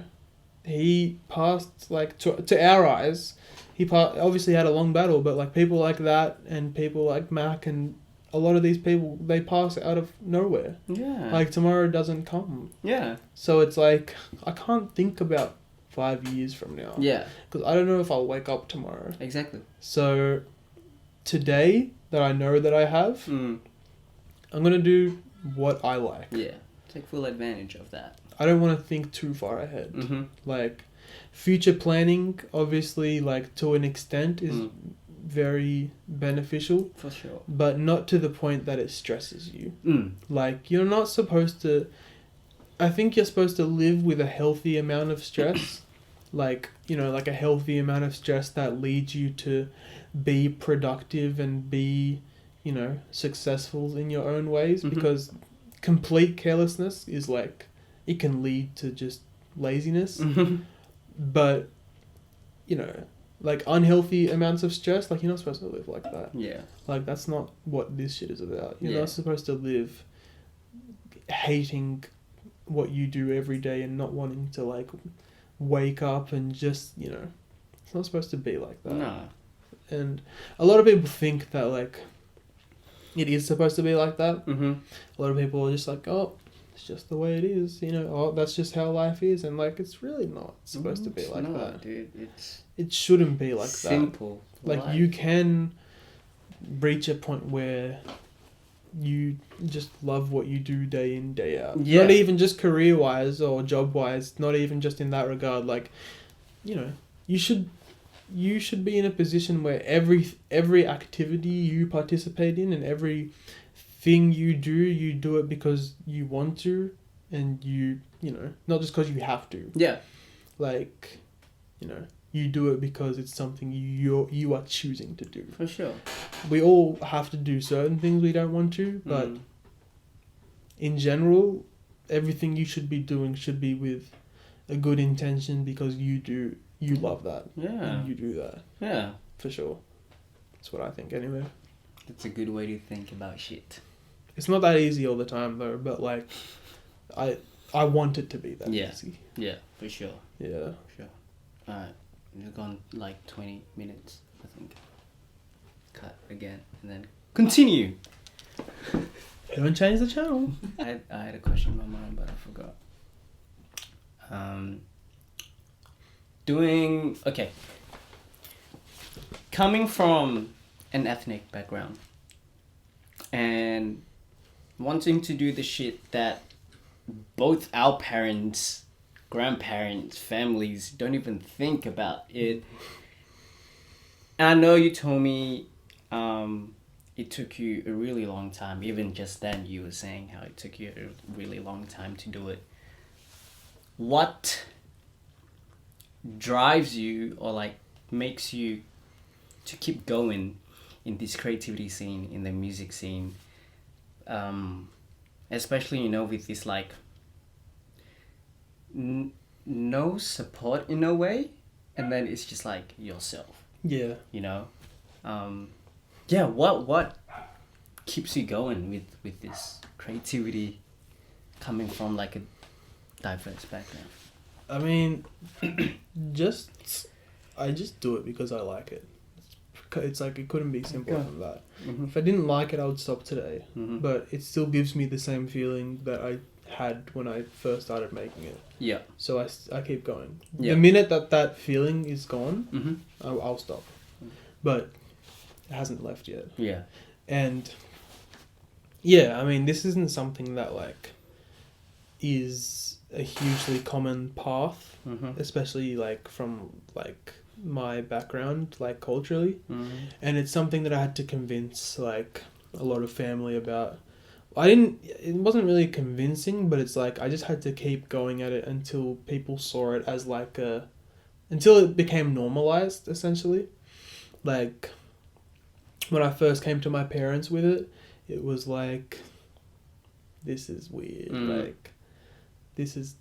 S1: he passed like to our eyes. He obviously had a long battle, but like people like that and people like Mac and a lot of these people, they pass out of nowhere. Yeah. Like tomorrow doesn't come. Yeah. So it's like, I can't think about 5 years from now. Yeah. Because I don't know if I'll wake up tomorrow. Exactly. So today that I know that I have, I'm going to do what I like.
S2: Yeah. Take full advantage of that.
S1: I don't want to think too far ahead. Mm-hmm. Like, future planning, obviously, like, to an extent is very beneficial.
S2: For sure.
S1: But not to the point that it stresses you. Like, you're not supposed to... I think you're supposed to live with a healthy amount of stress. Like, you know, like a healthy amount of stress that leads you to be productive and be you know, successful in your own ways, because complete carelessness is like, it can lead to just laziness. But, you know, like unhealthy amounts of stress, like you're not supposed to live like that.
S2: Yeah.
S1: Like that's not what this shit is about. You're not supposed to live hating what you do every day and not wanting to like wake up and just, you know, it's not supposed to be like that.
S2: No.
S1: And a lot of people think that like it is supposed to be like that. A lot of people are just like, oh, it's just the way it is, you know, oh, that's just how life is, and like it's really not supposed to be like that.
S2: Dude,
S1: it shouldn't be like
S2: simple
S1: that. Like you can reach a point where you just love what you do day in, day out. Yeah. Not even just career wise or job wise, not even just in that regard. Like, you know, you should be in a position where every activity you participate in and every thing you do it because you want to, and you know, not just because you have to.
S2: Yeah.
S1: Like, you know, you do it because it's something you are choosing to do.
S2: For sure.
S1: We all have to do certain things we don't want to, but in general, everything you should be doing should be with a good intention, because you love that.
S2: Yeah.
S1: And you do that.
S2: Yeah.
S1: For sure. That's what I think anyway.
S2: That's a good way to think about shit.
S1: It's not that easy all the time though, but like I want it to be that easy.
S2: Yeah, for sure.
S1: Yeah.
S2: For sure. Alright. We've gone like 20 minutes, I think. Cut again and then continue.
S1: Don't change the channel.
S2: I had a question in my mind, but I forgot. Coming from an ethnic background and wanting to do the shit that both our parents, grandparents, families don't even think about it. And I know you told me it took you a really long time. Even just then you were saying how it took you a really long time to do it. What drives you or like makes you to keep going in this creativity scene, in the music scene, especially, you know, with this like no support in a way, and then it's just like yourself.
S1: Yeah.
S2: You know, yeah. What keeps you going with this creativity coming from like a diverse background?
S1: I mean, I just do it because I like it. It's like, it couldn't be simpler than that. If I didn't like it, I would stop today. But it still gives me the same feeling that I had when I first started making it.
S2: Yeah.
S1: So I keep going. Yeah. The minute that feeling is gone, I'll stop. But it hasn't left yet.
S2: Yeah.
S1: And yeah, I mean, this isn't something that like is a hugely common path, especially like from like my background, like culturally, and it's something that I had to convince like a lot of family about. It wasn't really convincing, but it's like I just had to keep going at it until people saw it as like until it became normalized, essentially. Like when I first came to my parents with it, it was like, this is weird, like this is,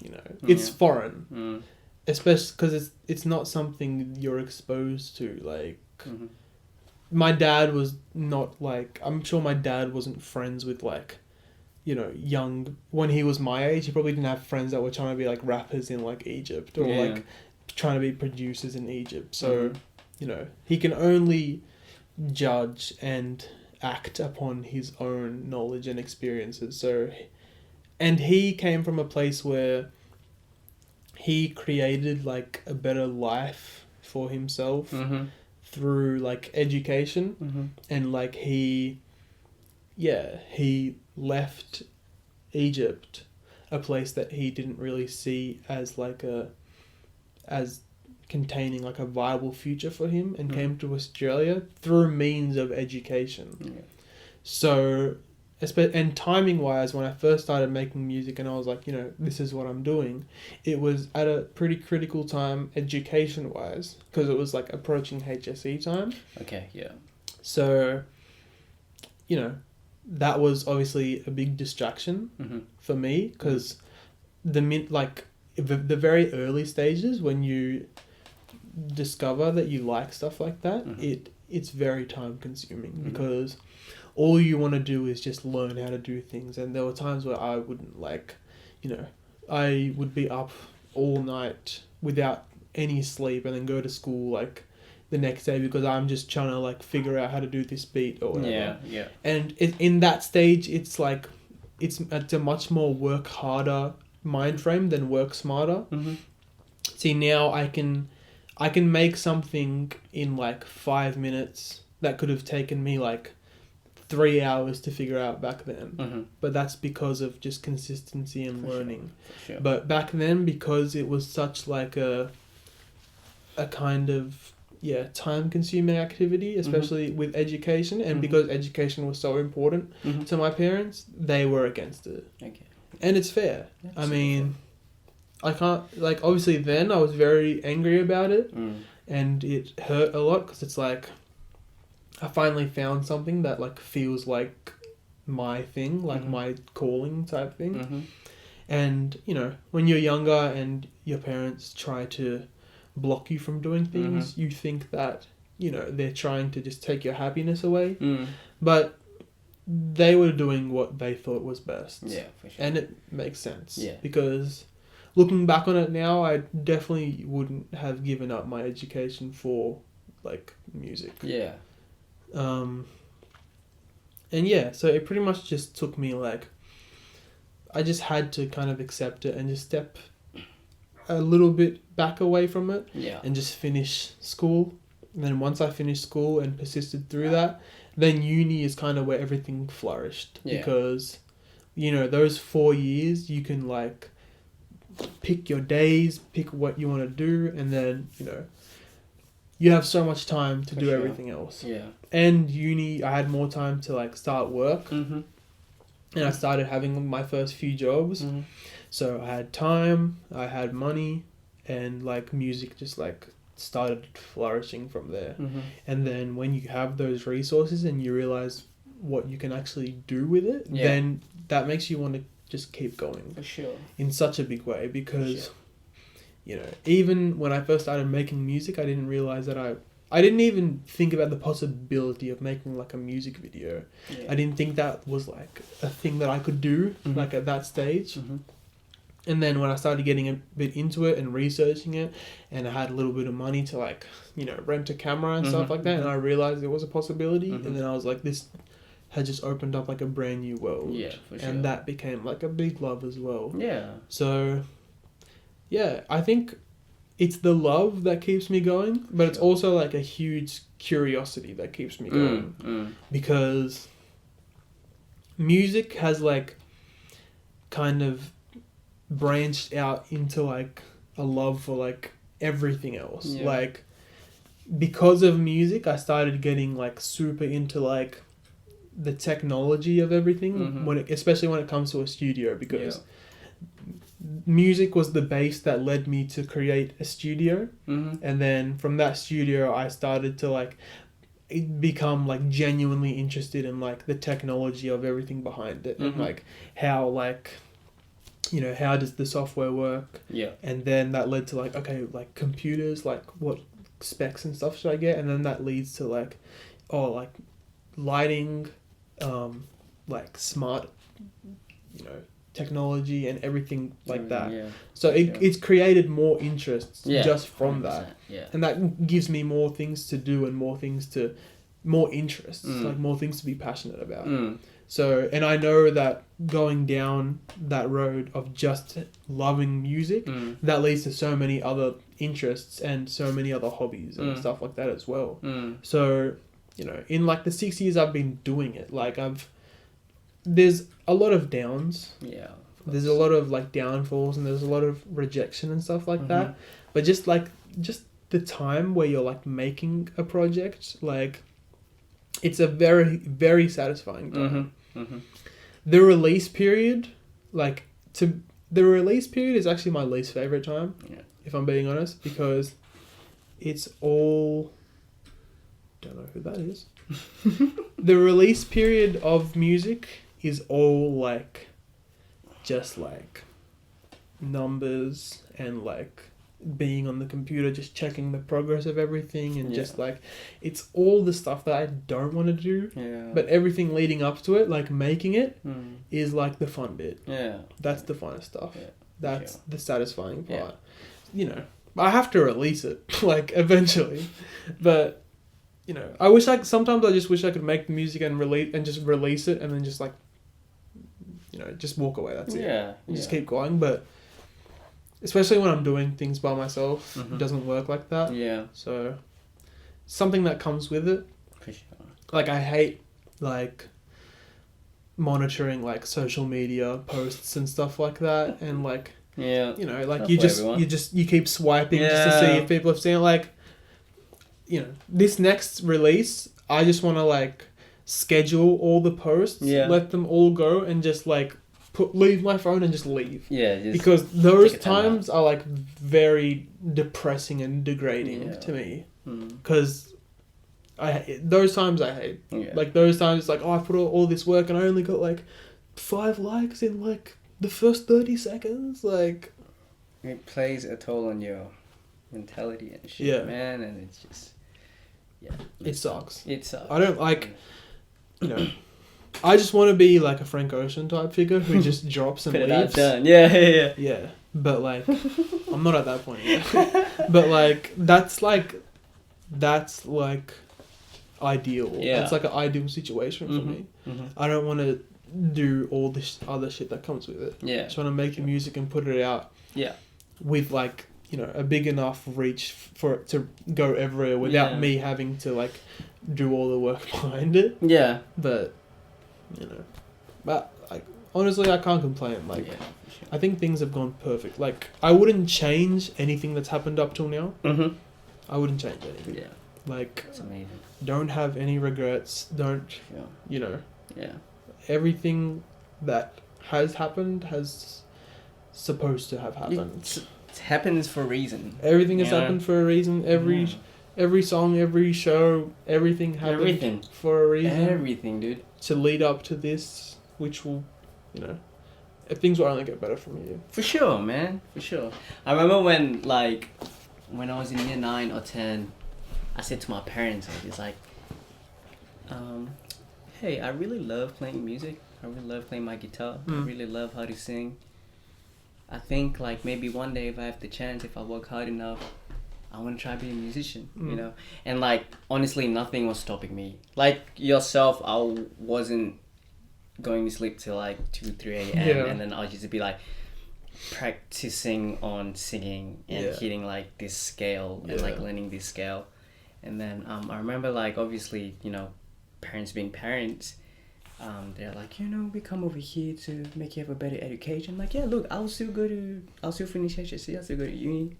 S1: you know, it's foreign. Especially because it's not something you're exposed to. Like, my dad was not like, I'm sure my dad wasn't friends with like, you know, when he was my age, he probably didn't have friends that were trying to be like rappers in like Egypt or like trying to be producers in Egypt. So, you know, he can only judge and act upon his own knowledge and experiences. So, and he came from a place where he created like a better life for himself through like education, and like he left Egypt, a place that he didn't really see as like as containing like a viable future for him, and came to Australia through means of education. So, and timing wise, when I first started making music and I was like, you know, this is what I'm doing, it was at a pretty critical time education wise, because it was like approaching HSE time.
S2: Okay, yeah.
S1: So you know, that was obviously a big distraction for me, because the very early stages when you discover that you like stuff like that, it's very time consuming, because all you want to do is just learn how to do things. And there were times where I wouldn't I would be up all night without any sleep and then go to school like the next day because I'm just trying to like figure out how to do this beat or whatever.
S2: Yeah.
S1: And in that stage, it's like it's a much more work harder mind frame than work smarter. See, now I can make something in like 5 minutes that could have taken me like 3 hours to figure out back then. But that's because of just consistency and learning.
S2: Sure.
S1: But back then, because it was such like a kind of time consuming activity, especially with education, and because education was so important to my parents, they were against it.
S2: Okay.
S1: And it's fair. I mean, I can't, like, obviously then I was very angry about it, and it hurt a lot, because it's like I finally found something that like feels like my thing, like my calling type thing. And you know, when you're younger and your parents try to block you from doing things, you think that, you know, they're trying to just take your happiness away, but they were doing what they thought was best.
S2: Yeah, for sure.
S1: And it makes sense.
S2: Yeah.
S1: Because looking back on it now, I definitely wouldn't have given up my education for like music.
S2: Yeah.
S1: And yeah, so it pretty much just took me like, I just had to kind of accept it and just step a little bit back away from it, and just finish school. And then once I finished school and persisted through that, then uni is kind of where everything flourished, because, you know, those 4 years you can like pick your days, pick what you want to do, and then, you know, you have so much time to do everything else.
S2: Yeah.
S1: And uni, I had more time to like start work, and I started having my first few jobs. So I had time, I had money, and like music just like started flourishing from there. And then when you have those resources and you realize what you can actually do with it, then that makes you want to just keep going.
S2: For sure.
S1: In such a big way, because you know, even when I first started making music, I didn't realize that I didn't even think about the possibility of making like a music video. I didn't think that was like a thing that I could do like at that stage. And then when I started getting a bit into it and researching it, and I had a little bit of money to like, you know, rent a camera and stuff like that, and I realized it was a possibility, and then I was like, this had just opened up like a brand new world.
S2: Yeah, for sure.
S1: And that became like a big love as well.
S2: Yeah.
S1: So, yeah, I think it's the love that keeps me going, but it's also like a huge curiosity that keeps me going. Because music has like kind of branched out into like a love for like everything else. Like, because of music, I started getting like super into like the technology of everything, especially when it comes to a studio, because music was the base that led me to create a studio, and then from that studio I started to like become like genuinely interested in like the technology of everything behind it, and like how, like, you know, how does the software work, and then that led to like, okay, like computers, like what specs and stuff should I get, and then that leads to like, oh, like lighting, like smart, you know, technology and everything like that. So it's created more interests just from 100%. That. And that gives me more things to do and more interests, like more things to be passionate about. So, and I know that going down that road of just loving music, that leads to so many other interests and so many other hobbies and stuff like that as well. So, you know, in like the 6 years I've been doing it, like there's a lot of downs. There's a lot of like downfalls, and there's a lot of rejection and stuff like that. But just the time where you're like making a project, like it's a very, very satisfying time. The release period, the release period is actually my least favorite time, if I'm being honest, because it's all, don't know who that is. the release period of music is all like just like numbers and like being on the computer just checking the progress of everything and just like it's all the stuff that I don't want to do, but everything leading up to it, like making it, is like the fun bit. That's the funnest stuff. That's the satisfying part. You know, I have to release it like eventually, but you know, sometimes I just wish I could make the music and just release it and then just like, you know, just walk away. That's it. And just keep going. But especially when I'm doing things by myself, it doesn't work like that. So something that comes with it. For sure. Like I hate like monitoring like social media posts and stuff like that, and like you know, like you keep swiping just to see if people have seen it. Like, you know, this next release, I just want to like schedule all the posts, let them all go, and just like leave my phone and just leave. Because those times are like very depressing and degrading to me. Because those times I hate. Like those times it's like, oh, I put all this work and I only got like 5 likes in like the first 30 seconds. Like,
S2: it plays a toll on your mentality and shit, man, and it's just
S1: it sucks.
S2: It sucks.
S1: I don't like, you know, I just want to be like a Frank Ocean type figure who just drops and leaves.
S2: Done.
S1: Yeah. But like, I'm not at that point yet. But like, that's like ideal. That's like an ideal situation for me. I don't want to do all this other shit that comes with it. I just want to make the music and put it out. With like, you know, a big enough reach for it to go everywhere without me having to like do all the work behind it. But, you know, but like honestly, I can't complain. Like, I think things have gone perfect. Like, I wouldn't change anything that's happened up till now. I wouldn't change anything. Like, it's amazing. Don't have any regrets. Don't, you know. Everything that has happened has supposed to have happened.
S2: It happens for a reason.
S1: Everything has happened for a reason. Every song, every show, everything happened for a reason.
S2: Everything, dude.
S1: To lead up to this, which will, you know, things will only get better from here.
S2: For sure, man. For sure. I remember when I was in year 9 or 10, I said to my parents, I was like, hey, I really love playing music. I really love playing my guitar. I really love how to sing. I think like maybe one day if I have the chance, if I work hard enough, I want to try being a musician, you know? And like, honestly, nothing was stopping me. Like yourself, I wasn't going to sleep till like 2, 3 a.m. And then I'll just be like practicing on singing and hitting like this scale and like learning this scale. And then I remember like, obviously, you know, parents being parents, they're like, you know, we come over here to make you have a better education. Like, yeah, look, I'll still finish HSC, I'll still go to uni.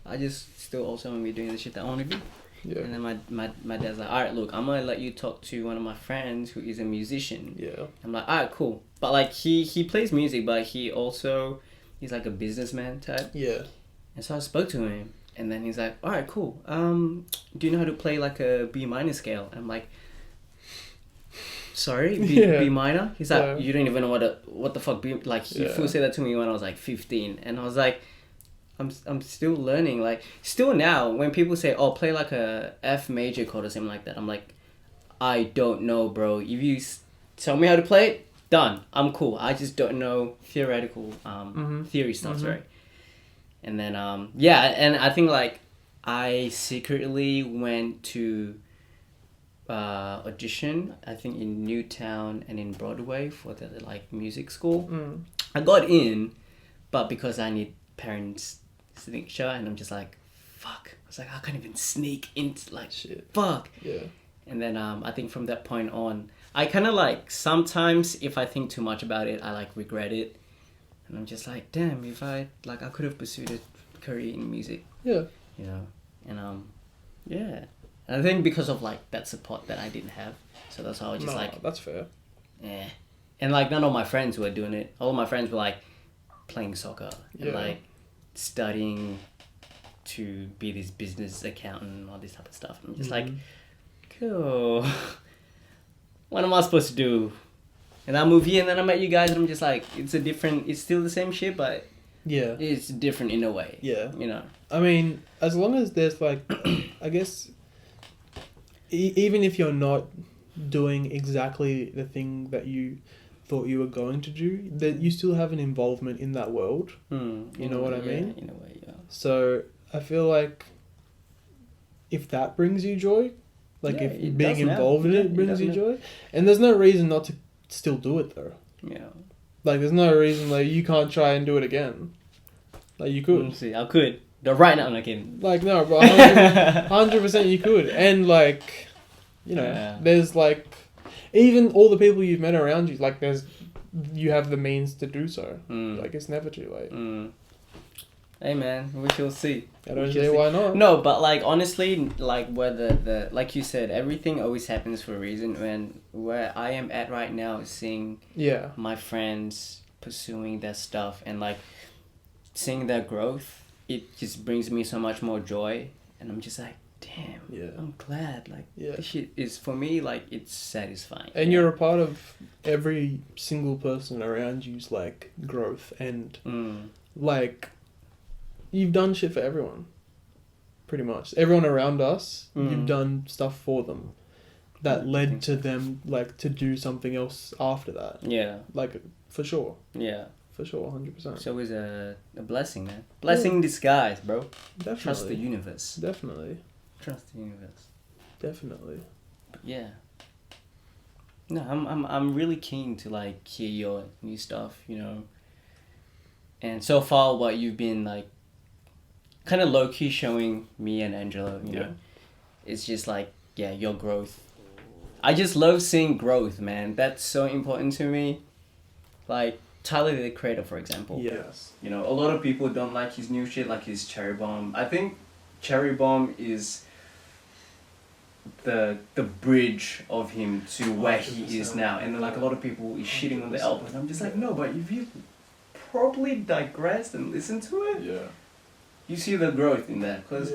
S2: I just still also want to be doing the shit that I want to do. And then my dad's like, all right, look, I'm going to let you talk to one of my friends who is a musician. I'm like, all right, cool. But like, he plays music, but he's like a businessman type. And so I spoke to him, and then he's like, all right, cool. Do you know how to play like a B minor scale? And I'm like, sorry, B minor? He's like, you don't even know what the fuck B, like, he first said that to me when I was like 15, and I was like, I'm still learning. Like, still now, when people say, oh, play like a F major chord or something like that, I'm like, I don't know, bro. If you tell me how to play it, done. I'm cool. I just don't know theoretical theory stuff, right? And then, and I think, like, I secretly went to audition, I think in Newtown and in Broadway for the, like, music school. I got in, but because I need parents' signature, and I'm just like, fuck. I was like, I can't even sneak into, like, shit. Fuck. And then I think from that point on, I kind of like, sometimes if I think too much about it, I like regret it. And I'm just like, damn, if I could have pursued a career in music. You know? And and I think because of like that support that I didn't have. So that's how I was just like,
S1: that's fair.
S2: And like none of my friends were doing it. All of my friends were like playing soccer and like studying to be this business accountant and all this type of stuff. And I'm just like, cool. what am I supposed to do in that movie? And then I met you guys, and I'm just like, it's still the same shit, but
S1: yeah,
S2: it's different in a way.
S1: Yeah,
S2: you know.
S1: I mean, as long as there's like, I guess, even if you're not doing exactly the thing that you thought you were going to do, that you still have an involvement in that world. You know what I mean?
S2: In a way, yeah.
S1: So I feel like if that brings you joy, like if being involved in it brings you joy, and there's no reason not to still do it though.
S2: Yeah.
S1: Like there's no reason like you can't try and do it again. Like you could.
S2: See, I could. Right now, I'm not kidding.
S1: Like no, but 100% you could, and like, you know, there's like, even all the people you've met around you, like you have the means to do so. Like it's never too late.
S2: Hey man, we shall see.
S1: I don't see why not.
S2: No, but like honestly, like where like you said, everything always happens for a reason. Where I am at right now is seeing my friends pursuing their stuff and like seeing their growth. It just brings me so much more joy, and I'm just like, damn, I'm glad. Like this shit is for me, like it's satisfying.
S1: And you're a part of every single person around you's like growth, and like you've done shit for everyone. Pretty much everyone around us, you've done stuff for them that led to them like to do something else after that. Yeah, like for sure. Yeah. For sure, 100%.
S2: So it's a blessing, man. Blessing in disguise, bro.
S1: Definitely.
S2: Trust the universe.
S1: Definitely.
S2: Trust the universe.
S1: Definitely.
S2: But yeah. No, I'm really keen to like hear your new stuff, you know. And so far, what you've been like, kind of low key showing me and Angelo, you know, it's just like your growth. I just love seeing growth, man. That's so important to me. Like. Tyler, the Creator, for example.
S1: Yes.
S2: You know, a lot of people don't like his new shit, like his Cherry Bomb. I think Cherry Bomb is the bridge of him to where he is now. And then, like, a lot of people is shitting on the album. And I'm just like, no, but if you properly digress and listen to it, you see the growth in that. Because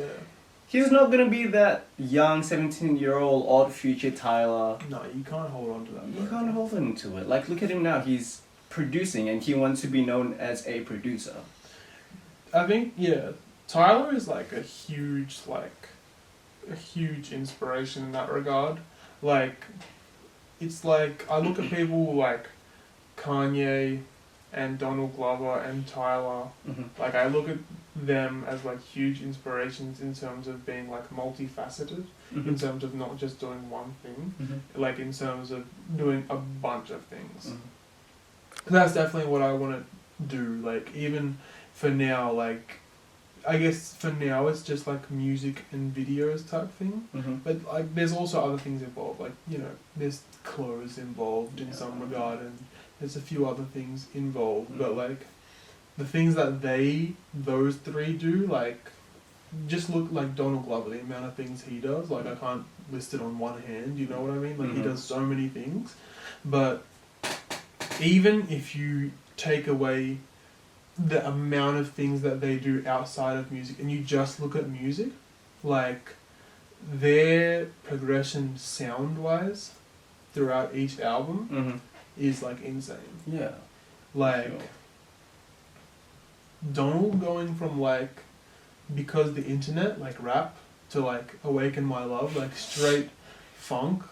S2: he's not going to be that young 17-year-old odd future Tyler.
S1: No, you can't hold on to that.
S2: You can't hold on to it. Like, look at him now. He's producing and he wants to be known as a producer.
S1: I think Tyler is like a huge inspiration in that regard. Like it's like I look at people like Kanye and Donald Glover and Tyler. Like I look at them as like huge inspirations in terms of being like multifaceted, in terms of not just doing one thing, like in terms of doing a bunch of things. That's definitely what I want to do, like, even for now, like, I guess for now it's just, like, music and videos type thing, but, like, there's also other things involved, like, you know, there's clothes involved in some regard, and there's a few other things involved, but, like, the things that those three do, like, just look like Donald Glover, the amount of things he does, like, I can't list it on one hand, you know what I mean, like, he does so many things, but even if you take away the amount of things that they do outside of music and you just look at music, like their progression sound-wise throughout each album is like insane. Yeah. Like Donald going from like, because the internet, like rap, to like Awaken My Love, like straight funk.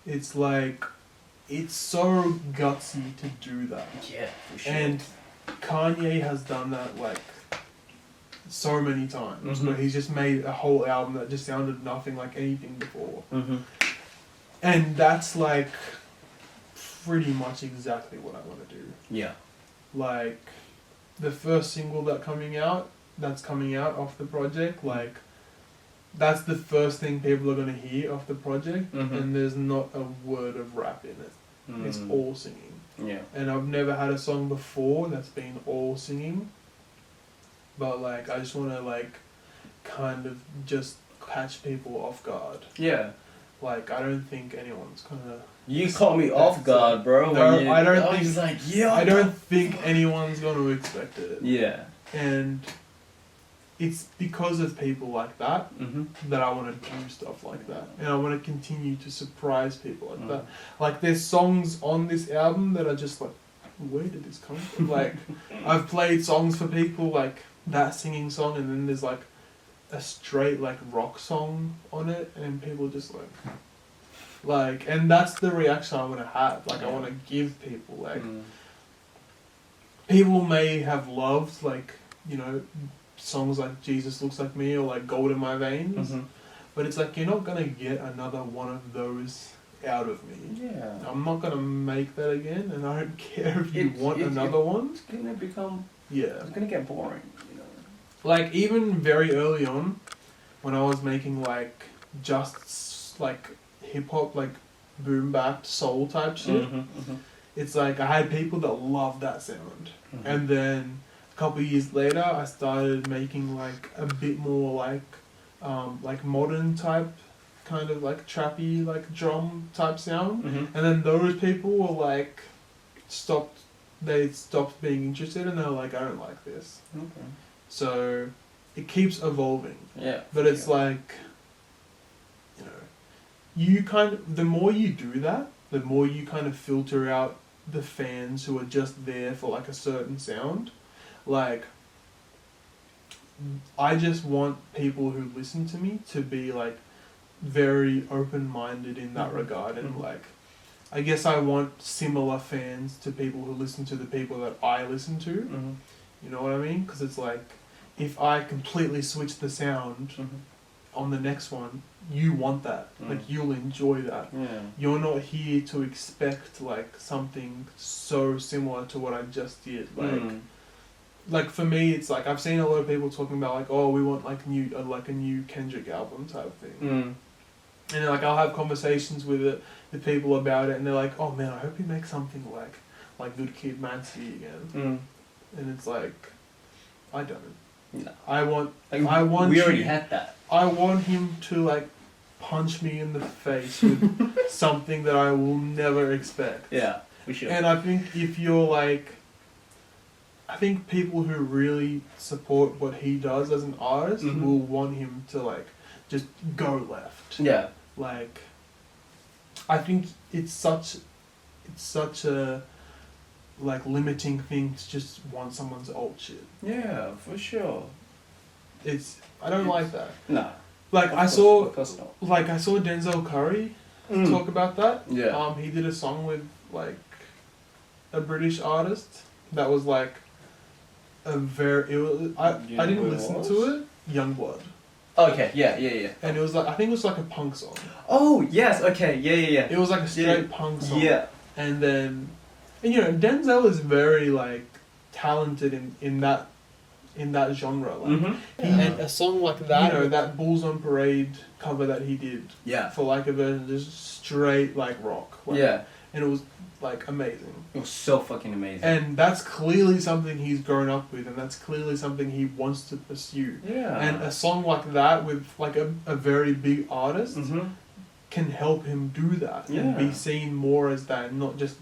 S1: It's like, it's so gutsy to do that. Yeah, for sure. And Kanye has done that like so many times, where he's just made a whole album that just sounded nothing like anything before. And that's like pretty much exactly what I want to do. Yeah. Like the first single that's coming out off the project, like that's the first thing people are going to hear off the project, and there's not a word of rap in it. It's all singing. Yeah. And I've never had a song before that's been all singing, but like I just want to like kind of just catch people off guard. Yeah. Like I don't think anyone's gonna.
S2: You caught me off guard, bro.
S1: No, I don't think. Like, yeah. I don't think anyone's gonna expect it. Yeah. And it's because of people like that
S2: Mm-hmm.
S1: that I want to do stuff like that, and I want to continue to surprise people like that. Like there's songs on this album that are just like, where did this come from? Like I've played songs for people like that singing song, and then there's like a straight like rock song on it, and people just like, and that's the reaction I want to have. Like I want to give people like, people may have loved like, you know, songs like Jesus Looks Like Me or like Gold in My Veins, but it's like you're not gonna get another one of those out of me.
S2: Yeah.
S1: I'm not gonna make that again, and I don't care if you want another one.
S2: It's gonna become.
S1: Yeah.
S2: It's gonna get boring. You know.
S1: Like even very early on, when I was making like just like hip hop, like boom bap soul type shit, it's like I had people that loved that sound, and then a couple of years later, I started making like a bit more like modern type, kind of like trappy, like drum type sound, and then those people were like they stopped being interested, and they were like, I don't like this.
S2: Okay.
S1: So it keeps evolving.
S2: Yeah.
S1: But it's like, you know, you kind of, the more you do that, the more you kind of filter out the fans who are just there for like a certain sound. Like, I just want people who listen to me to be like very open-minded in that regard, and like, I guess I want similar fans to people who listen to the people that I listen to. You know what I mean? Because it's like, if I completely switch the sound on the next one, you want that. Like, you'll enjoy that.
S2: Yeah.
S1: You're not here to expect like something so similar to what I just did. Like for me, it's like I've seen a lot of people talking about like, oh, we want like a new Kendrick album type thing. And like I'll have conversations with people about it, and they're like, oh man, I hope he makes something like Good Kid, Mad City again. And it's like, I don't.
S2: No.
S1: I want.
S2: We already had that.
S1: I want him to like punch me in the face with something that I will never expect.
S2: Yeah, we should.
S1: And I think if you're like, I think people who really support what he does as an artist will want him to like just go left.
S2: Yeah.
S1: Like, I think it's such a like limiting thing to just want someone's old shit.
S2: Yeah, for sure.
S1: I don't like that.
S2: No.
S1: Like I saw Denzel Curry talk about that.
S2: Yeah.
S1: He did a song with like a British artist that was like I didn't listen to it. Youngblood.
S2: Okay, yeah.
S1: And it was like, I think it was like a punk song.
S2: Oh, yes, okay, yeah.
S1: It was like a straight punk song.
S2: Yeah.
S1: And then, and you know, Denzel is very like talented in that genre. Like, and a song like that, you know, that Bulls on Parade cover that he did.
S2: Yeah.
S1: For like a version, just straight like rock. Like,
S2: yeah.
S1: And it was like amazing.
S2: It was so fucking amazing.
S1: And that's clearly something he's grown up with, and that's clearly something he wants to pursue. Yeah. And a song like that with like a very big artist can help him do that and be seen more as that, and not just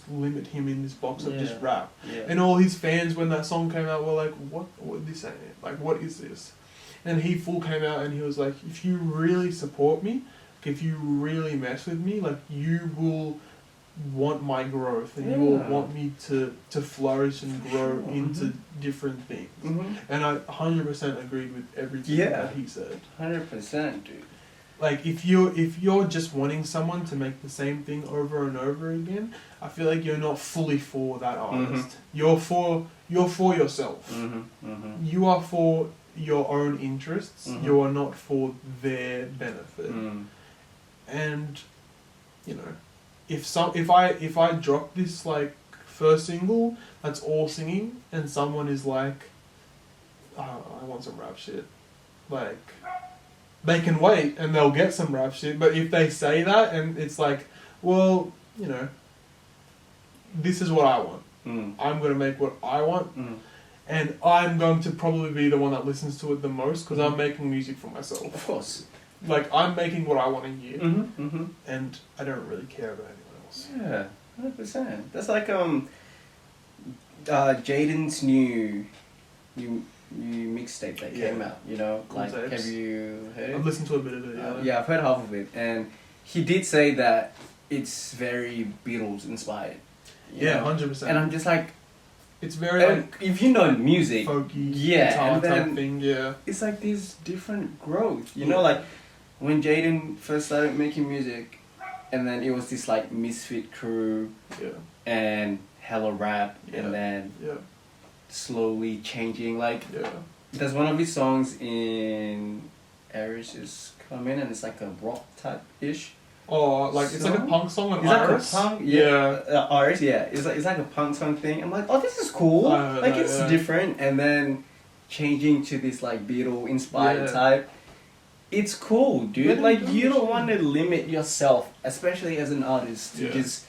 S1: limit him in this box of just rap. Yeah. And all his fans, when that song came out, were like, what this ain't it? Like, what is this? And he came out and he was like, if you really support me, if you really mess with me, like, you will want my growth, and you will want me to flourish and grow into different things. And I 100% agreed with everything that he said. 100%, dude. Like, if you're just wanting someone to make the same thing over and over again, I feel like you're not fully for that artist. You're for yourself. You are for your own interests. You are not for their benefit. And, you know, if I drop this like first single that's all singing, and someone is like, oh, I want some rap shit, like, they can wait and they'll get some rap shit. But if they say that and it's like, well, you know, this is what I want. I'm going to make what I want. And I'm going to probably be the one that listens to it the most, because I'm making music for myself. Of course. Like, I'm making what I want to hear. And I don't really care about anyone else.
S2: Yeah, 100%. That's like Jaden's new new mixtape that came out. You know,
S1: Cool
S2: like
S1: tapes.
S2: have you heard it?
S1: I've listened to a bit of it.
S2: Yeah, I've heard half of it, and he did say that it's very Beatles inspired.
S1: Yeah, 100%.
S2: And I'm just like,
S1: it's very like
S2: if you know music,
S1: folky,
S2: guitar
S1: and type thing. Yeah,
S2: it's like this different growth. You know, like when Jaden first started making music, and then it was this like misfit crew, and hella rap, and then slowly changing. Like, there's one of his songs in Iris is coming, and it's like a rock type ish.
S1: Oh, like it's like a punk song on
S2: Iris.
S1: Iris.
S2: Like a punk, Iris, yeah. It's like a punk song thing. I'm like, oh, this is cool. Like it's different, and then changing to this like Beatle inspired type. It's cool, dude. Like you don't want to limit yourself, especially as an artist, to just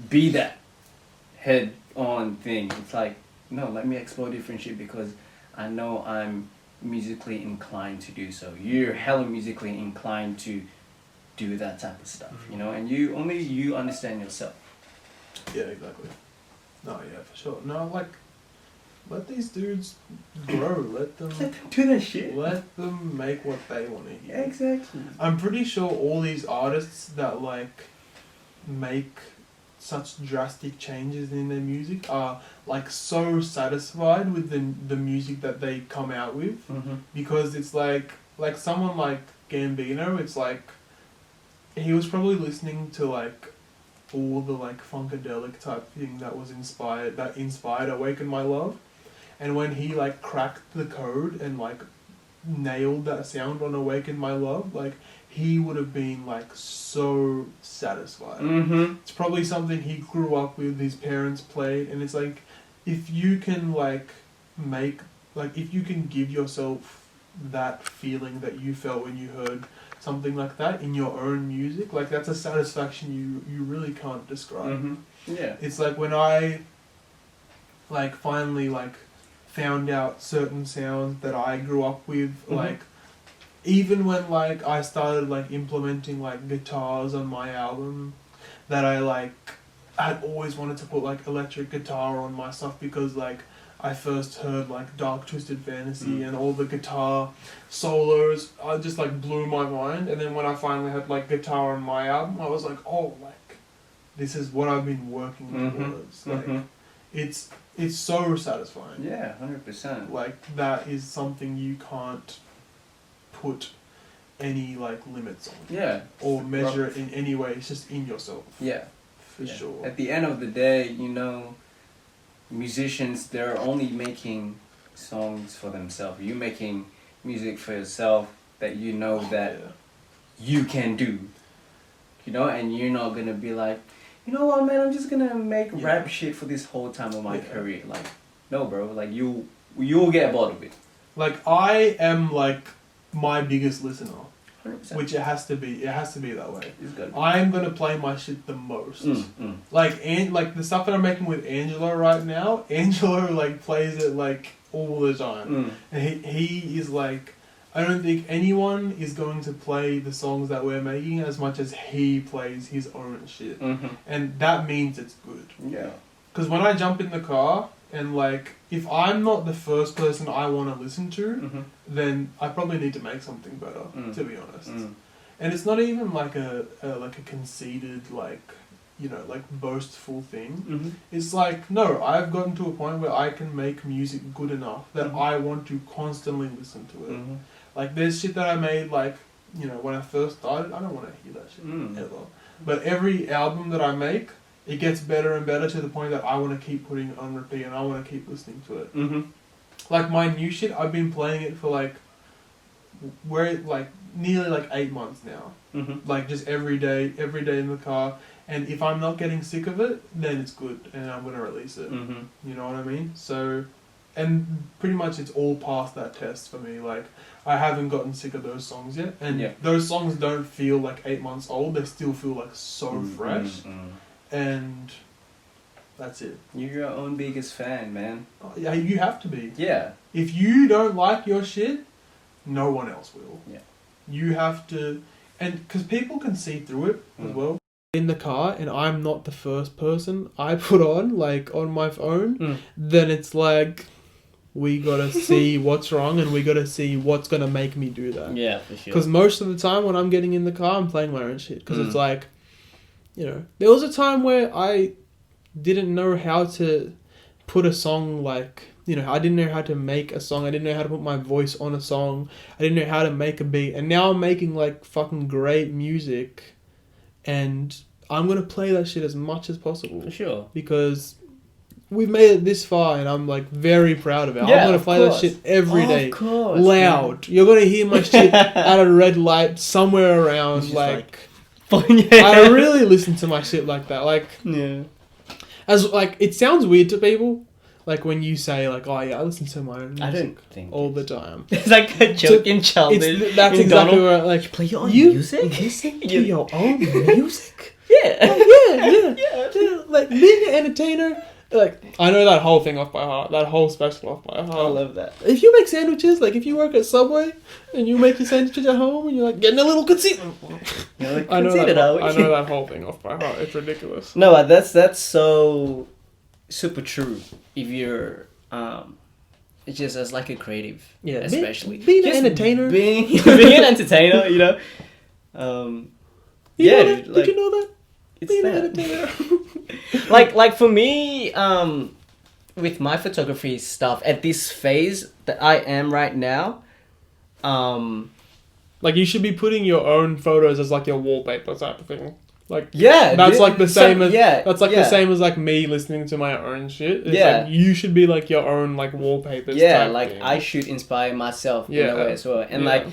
S2: be that head on thing. It's like, no, let me explore different shit because I know I'm musically inclined to do so. You're hella musically inclined to do that type of stuff, you know, and you understand yourself.
S1: Yeah, exactly. No, yeah, for sure. No, like, let these dudes grow. Let them
S2: do that shit.
S1: Let them make what they want to hear.
S2: Yeah, exactly.
S1: I'm pretty sure all these artists that like make such drastic changes in their music are like so satisfied with the music that they come out with, because it's like someone like Gambino. It's like he was probably listening to like all the like funkadelic type thing that inspired Awaken My Love, and when he like cracked the code and like nailed that sound on Awaken My Love, like he would have been like so satisfied. It's probably something he grew up with, his parents played, and it's like if you can like if you can give yourself that feeling that you felt when you heard something like that in your own music, like that's a satisfaction you really can't describe.
S2: Yeah,
S1: it's like when I like finally like found out certain sounds that I grew up with, like even when like I started like implementing like guitars on my album, that I had always wanted to put like electric guitar on my stuff because like I first heard like Dark Twisted Fantasy and all the guitar solos, I just like blew my mind. And then when I finally had like guitar on my album, I was like, oh, like this is what I've been working towards. Like it's so satisfying.
S2: Yeah, 100%.
S1: Like that is something you can't put any like limits on.
S2: Yeah.
S1: Or measure it in any way. It's just in yourself.
S2: Yeah.
S1: For sure.
S2: At the end of the day, you know, musicians, they're only making songs for themselves. You're making music for yourself that you know that you can do. You know, and you're not gonna be like, you know what, man, I'm just gonna make rap shit for this whole time of my career. Like, no, bro. Like, you'll get bored of it. Like,
S1: I am, like, my biggest listener.
S2: 100%.
S1: Which it has to be. It has to be that way.
S2: It's good.
S1: I'm gonna play my shit the most. Like, like, the stuff that I'm making with Angelo right now, Angelo, like, plays it, like, all the time. And he is, like... I don't think anyone is going to play the songs that we're making as much as he plays his own shit. And that means it's good.
S2: Yeah.
S1: Because when I jump in the car and like, if I'm not the first person I want to listen to, then I probably need to make something better, to be honest. And it's not even like a conceited, like, you know, like boastful thing. It's like, no, I've gotten to a point where I can make music good enough that I want to constantly listen to it. Like, there's shit that I made, like, you know, when I first started, I don't want to hear that shit ever. But every album that I make, it gets better and better to the point that I want to keep putting it on repeat and I want to keep listening to it. Like, my new shit, I've been playing it for, like, nearly, like, 8 months now. Like, just every day in the car. And if I'm not getting sick of it, then it's good and I'm going to release it. You know what I mean? So... And pretty much it's all past that test for me. Like, I haven't gotten sick of those songs yet. And those songs don't feel like 8 months old. They still feel like so fresh. And that's it.
S2: You're your own biggest fan, man.
S1: Yeah, you have to be.
S2: Yeah.
S1: If you don't like your shit, no one else will.
S2: Yeah.
S1: You have to... And because people can see through it as well. In the car and I'm not the first person I put on, like, on my phone, then it's like... we gotta see what's wrong and we gotta see what's gonna make me do that.
S2: Yeah, for sure.
S1: Because most of the time when I'm getting in the car, I'm playing my own shit. Because it's like, you know, there was a time where I didn't know how to put a song like, you know, I didn't know how to make a song. I didn't know how to put my voice on a song. I didn't know how to make a beat. And now I'm making like fucking great music. And I'm going to play that shit as much as possible.
S2: For sure.
S1: Because we've made it this far and I'm like very proud of it. Yeah, I'm going to play that shit every day.
S2: Of course.
S1: Loud. Man. You're going to hear my shit at a red light somewhere around. Like I really listen to my shit like that. Like,
S2: yeah.
S1: As like, it sounds weird to people. Like when you say like, oh yeah, I listen to my own music all the time.
S2: It's like a joke in childish.
S1: That's exactly where like
S2: you play your own music.
S1: Listen to your own music.
S2: Yeah.
S1: Oh, yeah. Like being an entertainer. Like I know that whole thing off by heart. That whole special off by heart.
S2: I love that.
S1: If you make sandwiches, like if you work at Subway and you make your sandwiches at home and you're like getting a little conceited. I know that whole thing off by heart. It's ridiculous.
S2: No, that's so super true. If you're it's just as like a creative, especially
S1: being an entertainer,
S2: being an entertainer, you know.
S1: Did you know that?
S2: It's being an entertainer. like for me, with my photography stuff at this phase that I am right now,
S1: like you should be putting your own photos as like your wallpaper type of thing. Like
S2: that's
S1: like the same as the same as like me listening to my own shit. It's like you should be like your own like wallpapers. Type
S2: like
S1: thing.
S2: I should inspire myself in a way as well. And like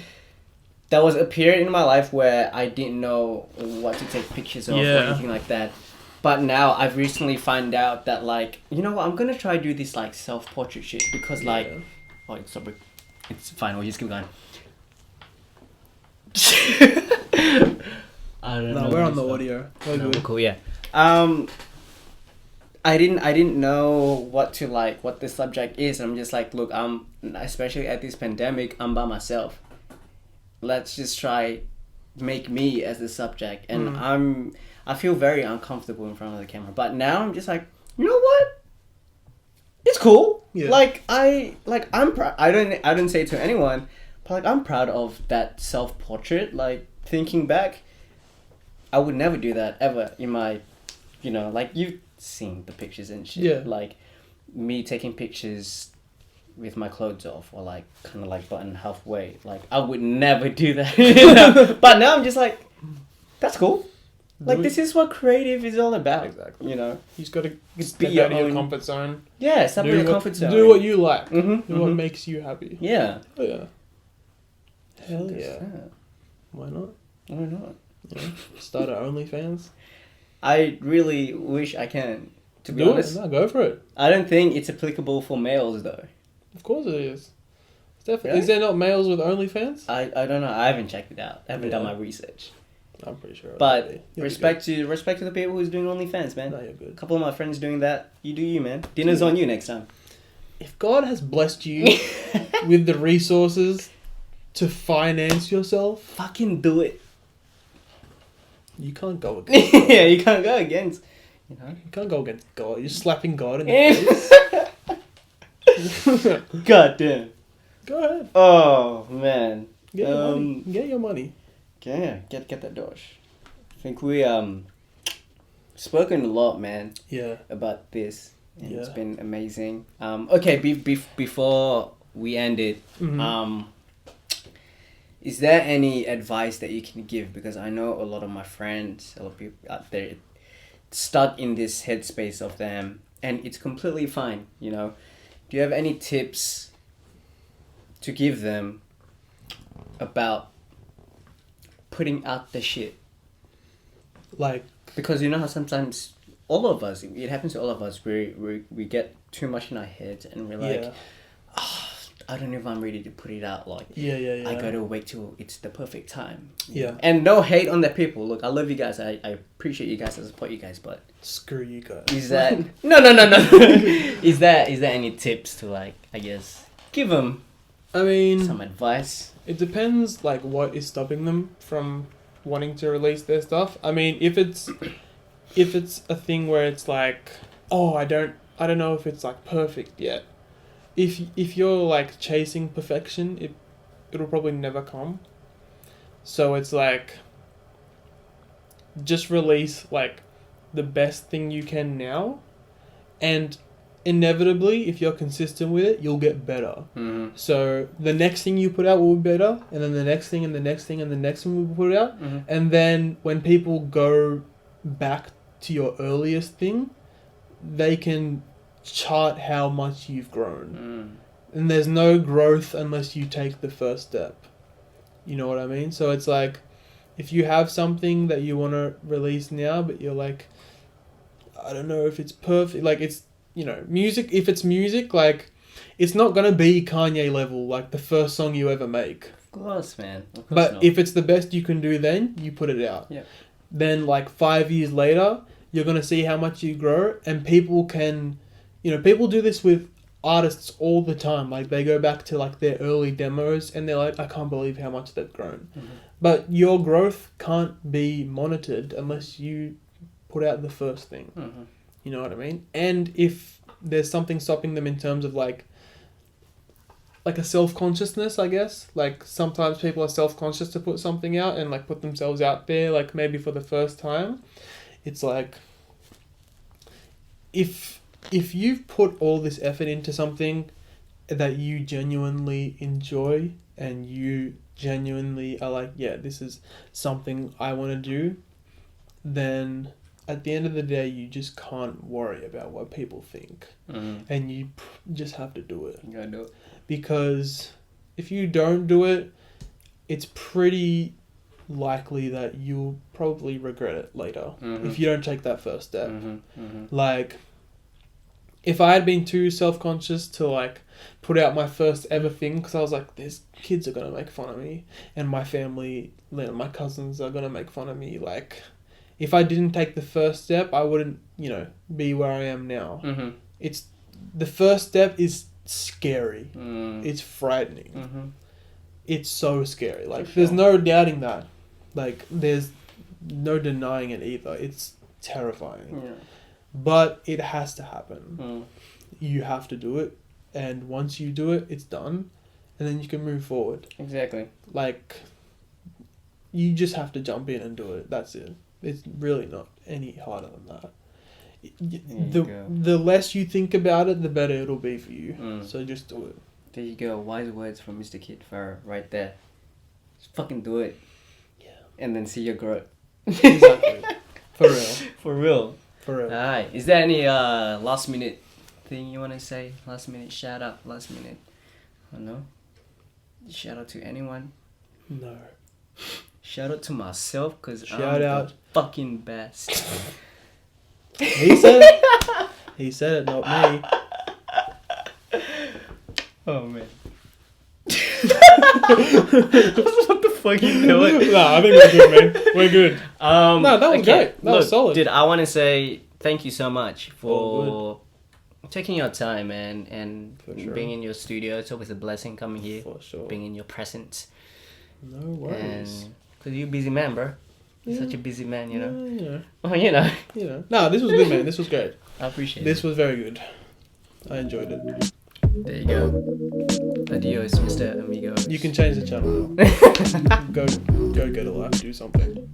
S2: there was a period in my life where I didn't know what to take pictures of or anything like that. But now I've recently found out that like, you know what, I'm gonna try do this like self-portrait shit because like sorry, it's fine, we'll just keep going. I don't know.
S1: We're on the audio.
S2: We're cool, yeah. I didn't know what the subject is. I'm just like, look, especially at this pandemic, I'm by myself. Let's just try make me as the subject. And I feel very uncomfortable in front of the camera. But now I'm just like, you know what? It's cool. Yeah. I'm proud. I don't say it to anyone, but like I'm proud of that self-portrait. Like thinking back, I would never do that ever in my, you know, like you've seen the pictures and shit.
S1: Yeah.
S2: Like me taking pictures with my clothes off or like kind of like button halfway. Like I would never do that. You know? But now I'm just like, that's cool. Like this is what creative is all about.
S1: Exactly.
S2: You know,
S1: you just gotta step out of your comfort zone.
S2: Yeah, step out of your comfort zone.
S1: Do what you like. Do what makes you happy.
S2: Yeah.
S1: Oh yeah. Hell yeah. Why not?
S2: Why not?
S1: Yeah. Start our OnlyFans.
S2: I really wish I can. To be honest,
S1: no, go for it.
S2: I don't think it's applicable for males though.
S1: Of course it is. Definitely. Really? Is there not males with OnlyFans?
S2: I don't know. I haven't checked it out. I haven't done my research.
S1: I'm pretty sure.
S2: But respect to the people who's doing OnlyFans, man.
S1: No, you're good.
S2: A couple of my friends doing that. You do you, man. Dinner's on you next time.
S1: If God has blessed you with the resources to finance yourself,
S2: fucking do it.
S1: You can't go against God.
S2: Yeah, you can't go against. You know,
S1: you can't go against God. You're slapping God in the face.
S2: God damn.
S1: Go ahead.
S2: Oh man.
S1: Get your money. Get your money.
S2: Yeah, get that dosh. I think we spoken a lot, man.
S1: Yeah.
S2: About this, and it's been amazing. Okay, before we end it, is there any advice that you can give? Because I know a lot of my friends, a lot of people out there, stuck in this headspace of them, and it's completely fine. You know, do you have any tips to give them about putting out the shit? Like, because you know how sometimes all of us, it happens to all of us, we get too much in our heads and we're like, I don't know if I'm ready to put it out. Like, I gotta wait till it's the perfect time.
S1: Yeah.
S2: And no hate on the people. Look, I love you guys. I appreciate you guys. I support you guys. But
S1: screw you guys.
S2: Is that no? Is there any tips to, like, I guess, give them? I mean, some advice.
S1: It depends, like, what is stopping them from wanting to release their stuff. I mean, if it's a thing where it's like, oh, I don't know if it's like perfect yet. if you're like chasing perfection, it'll probably never come. So it's like, just release like the best thing you can now, and inevitably, if you're consistent with it, you'll get better.
S2: Mm-hmm.
S1: So the next thing you put out will be better, and then the next thing, and the next thing, and the next one will put out.
S2: Mm-hmm.
S1: And then when people go back to your earliest thing, they can chart how much you've grown. And there's no growth unless you take the first step. You know what I mean? So it's like, if you have something that you want to release now, but you're like, I don't know if it's perfect, like it's, you know, music, if it's music, like, it's not going to be Kanye level, like the first song you ever make.
S2: Of course, man. Of course
S1: but
S2: not.
S1: if it's the best you can do, then you put it out.
S2: Yeah.
S1: Then like 5 years later, you're going to see how much you grow, and people can, you know, people do this with artists all the time. Like, they go back to like their early demos and they're like, I can't believe how much they've grown.
S2: Mm-hmm.
S1: But your growth can't be monitored unless you put out the first thing.
S2: Mm-hmm.
S1: You know what I mean? And if there's something stopping them in terms of like a self-consciousness, I guess. Like, sometimes people are self-conscious to put something out and like put themselves out there, like maybe for the first time. It's like, if you've put all this effort into something that you genuinely enjoy, and you genuinely are like, yeah, this is something I want to do, then at the end of the day, you just can't worry about what people think.
S2: Mm-hmm.
S1: And you just have to do it.
S2: You gotta do it.
S1: Because if you don't do it, it's pretty likely that you'll probably regret it later.
S2: Mm-hmm.
S1: If you don't take that first step.
S2: Mm-hmm. Mm-hmm. Like,
S1: if I had been too self-conscious to like put out my first ever thing, because I was like, these kids are going to make fun of me, and my family, my cousins are going to make fun of me. Like, if I didn't take the first step, I wouldn't, you know, be where I am now.
S2: Mm-hmm.
S1: It's, the first step is scary.
S2: Mm.
S1: It's frightening.
S2: Mm-hmm.
S1: It's so scary. Like,
S2: For
S1: there's
S2: sure.
S1: no doubting that. Like, there's no denying it either. It's terrifying.
S2: Yeah.
S1: But it has to happen.
S2: Mm.
S1: You have to do it. And once you do it, it's done. And then you can move forward.
S2: Exactly.
S1: Like, you just have to jump in and do it. That's it. It's really not any harder than that. The less you think about it, the better it'll be for you.
S2: Mm.
S1: So just do it.
S2: There you go. Wise words from Mr. Kid Pharaoh right there. Just fucking do it.
S1: Yeah.
S2: And then see your growth.
S1: Exactly. For real.
S2: For real.
S1: For real.
S2: Alright. Is there any last minute thing you want to say? Last minute shout out? Last minute? I don't know. Shout out to anyone?
S1: No.
S2: Shout out to myself, because I'm
S1: Shout out.
S2: the fucking best.
S1: He said it. He said it, not me.
S2: Oh man. What the fuck you doing?
S1: No, I think we're good, man. We're good.
S2: No,
S1: that was great. That was solid.
S2: Dude, I want to say thank you so much for taking your time, man, and
S1: sure.
S2: being in your studio. It's always a blessing coming here,
S1: For sure.
S2: being in your presence.
S1: No worries.
S2: Because you're a busy man, bro. You're
S1: Yeah.
S2: such a busy man, you know?
S1: Yeah, you know.
S2: Oh, you know.
S1: You know. No, this was good, man. This was great.
S2: I appreciate
S1: This was very good. I enjoyed it.
S2: it. There you go. Adios, Mr. Amigo.
S1: You can change the channel now. Go get a life, do something.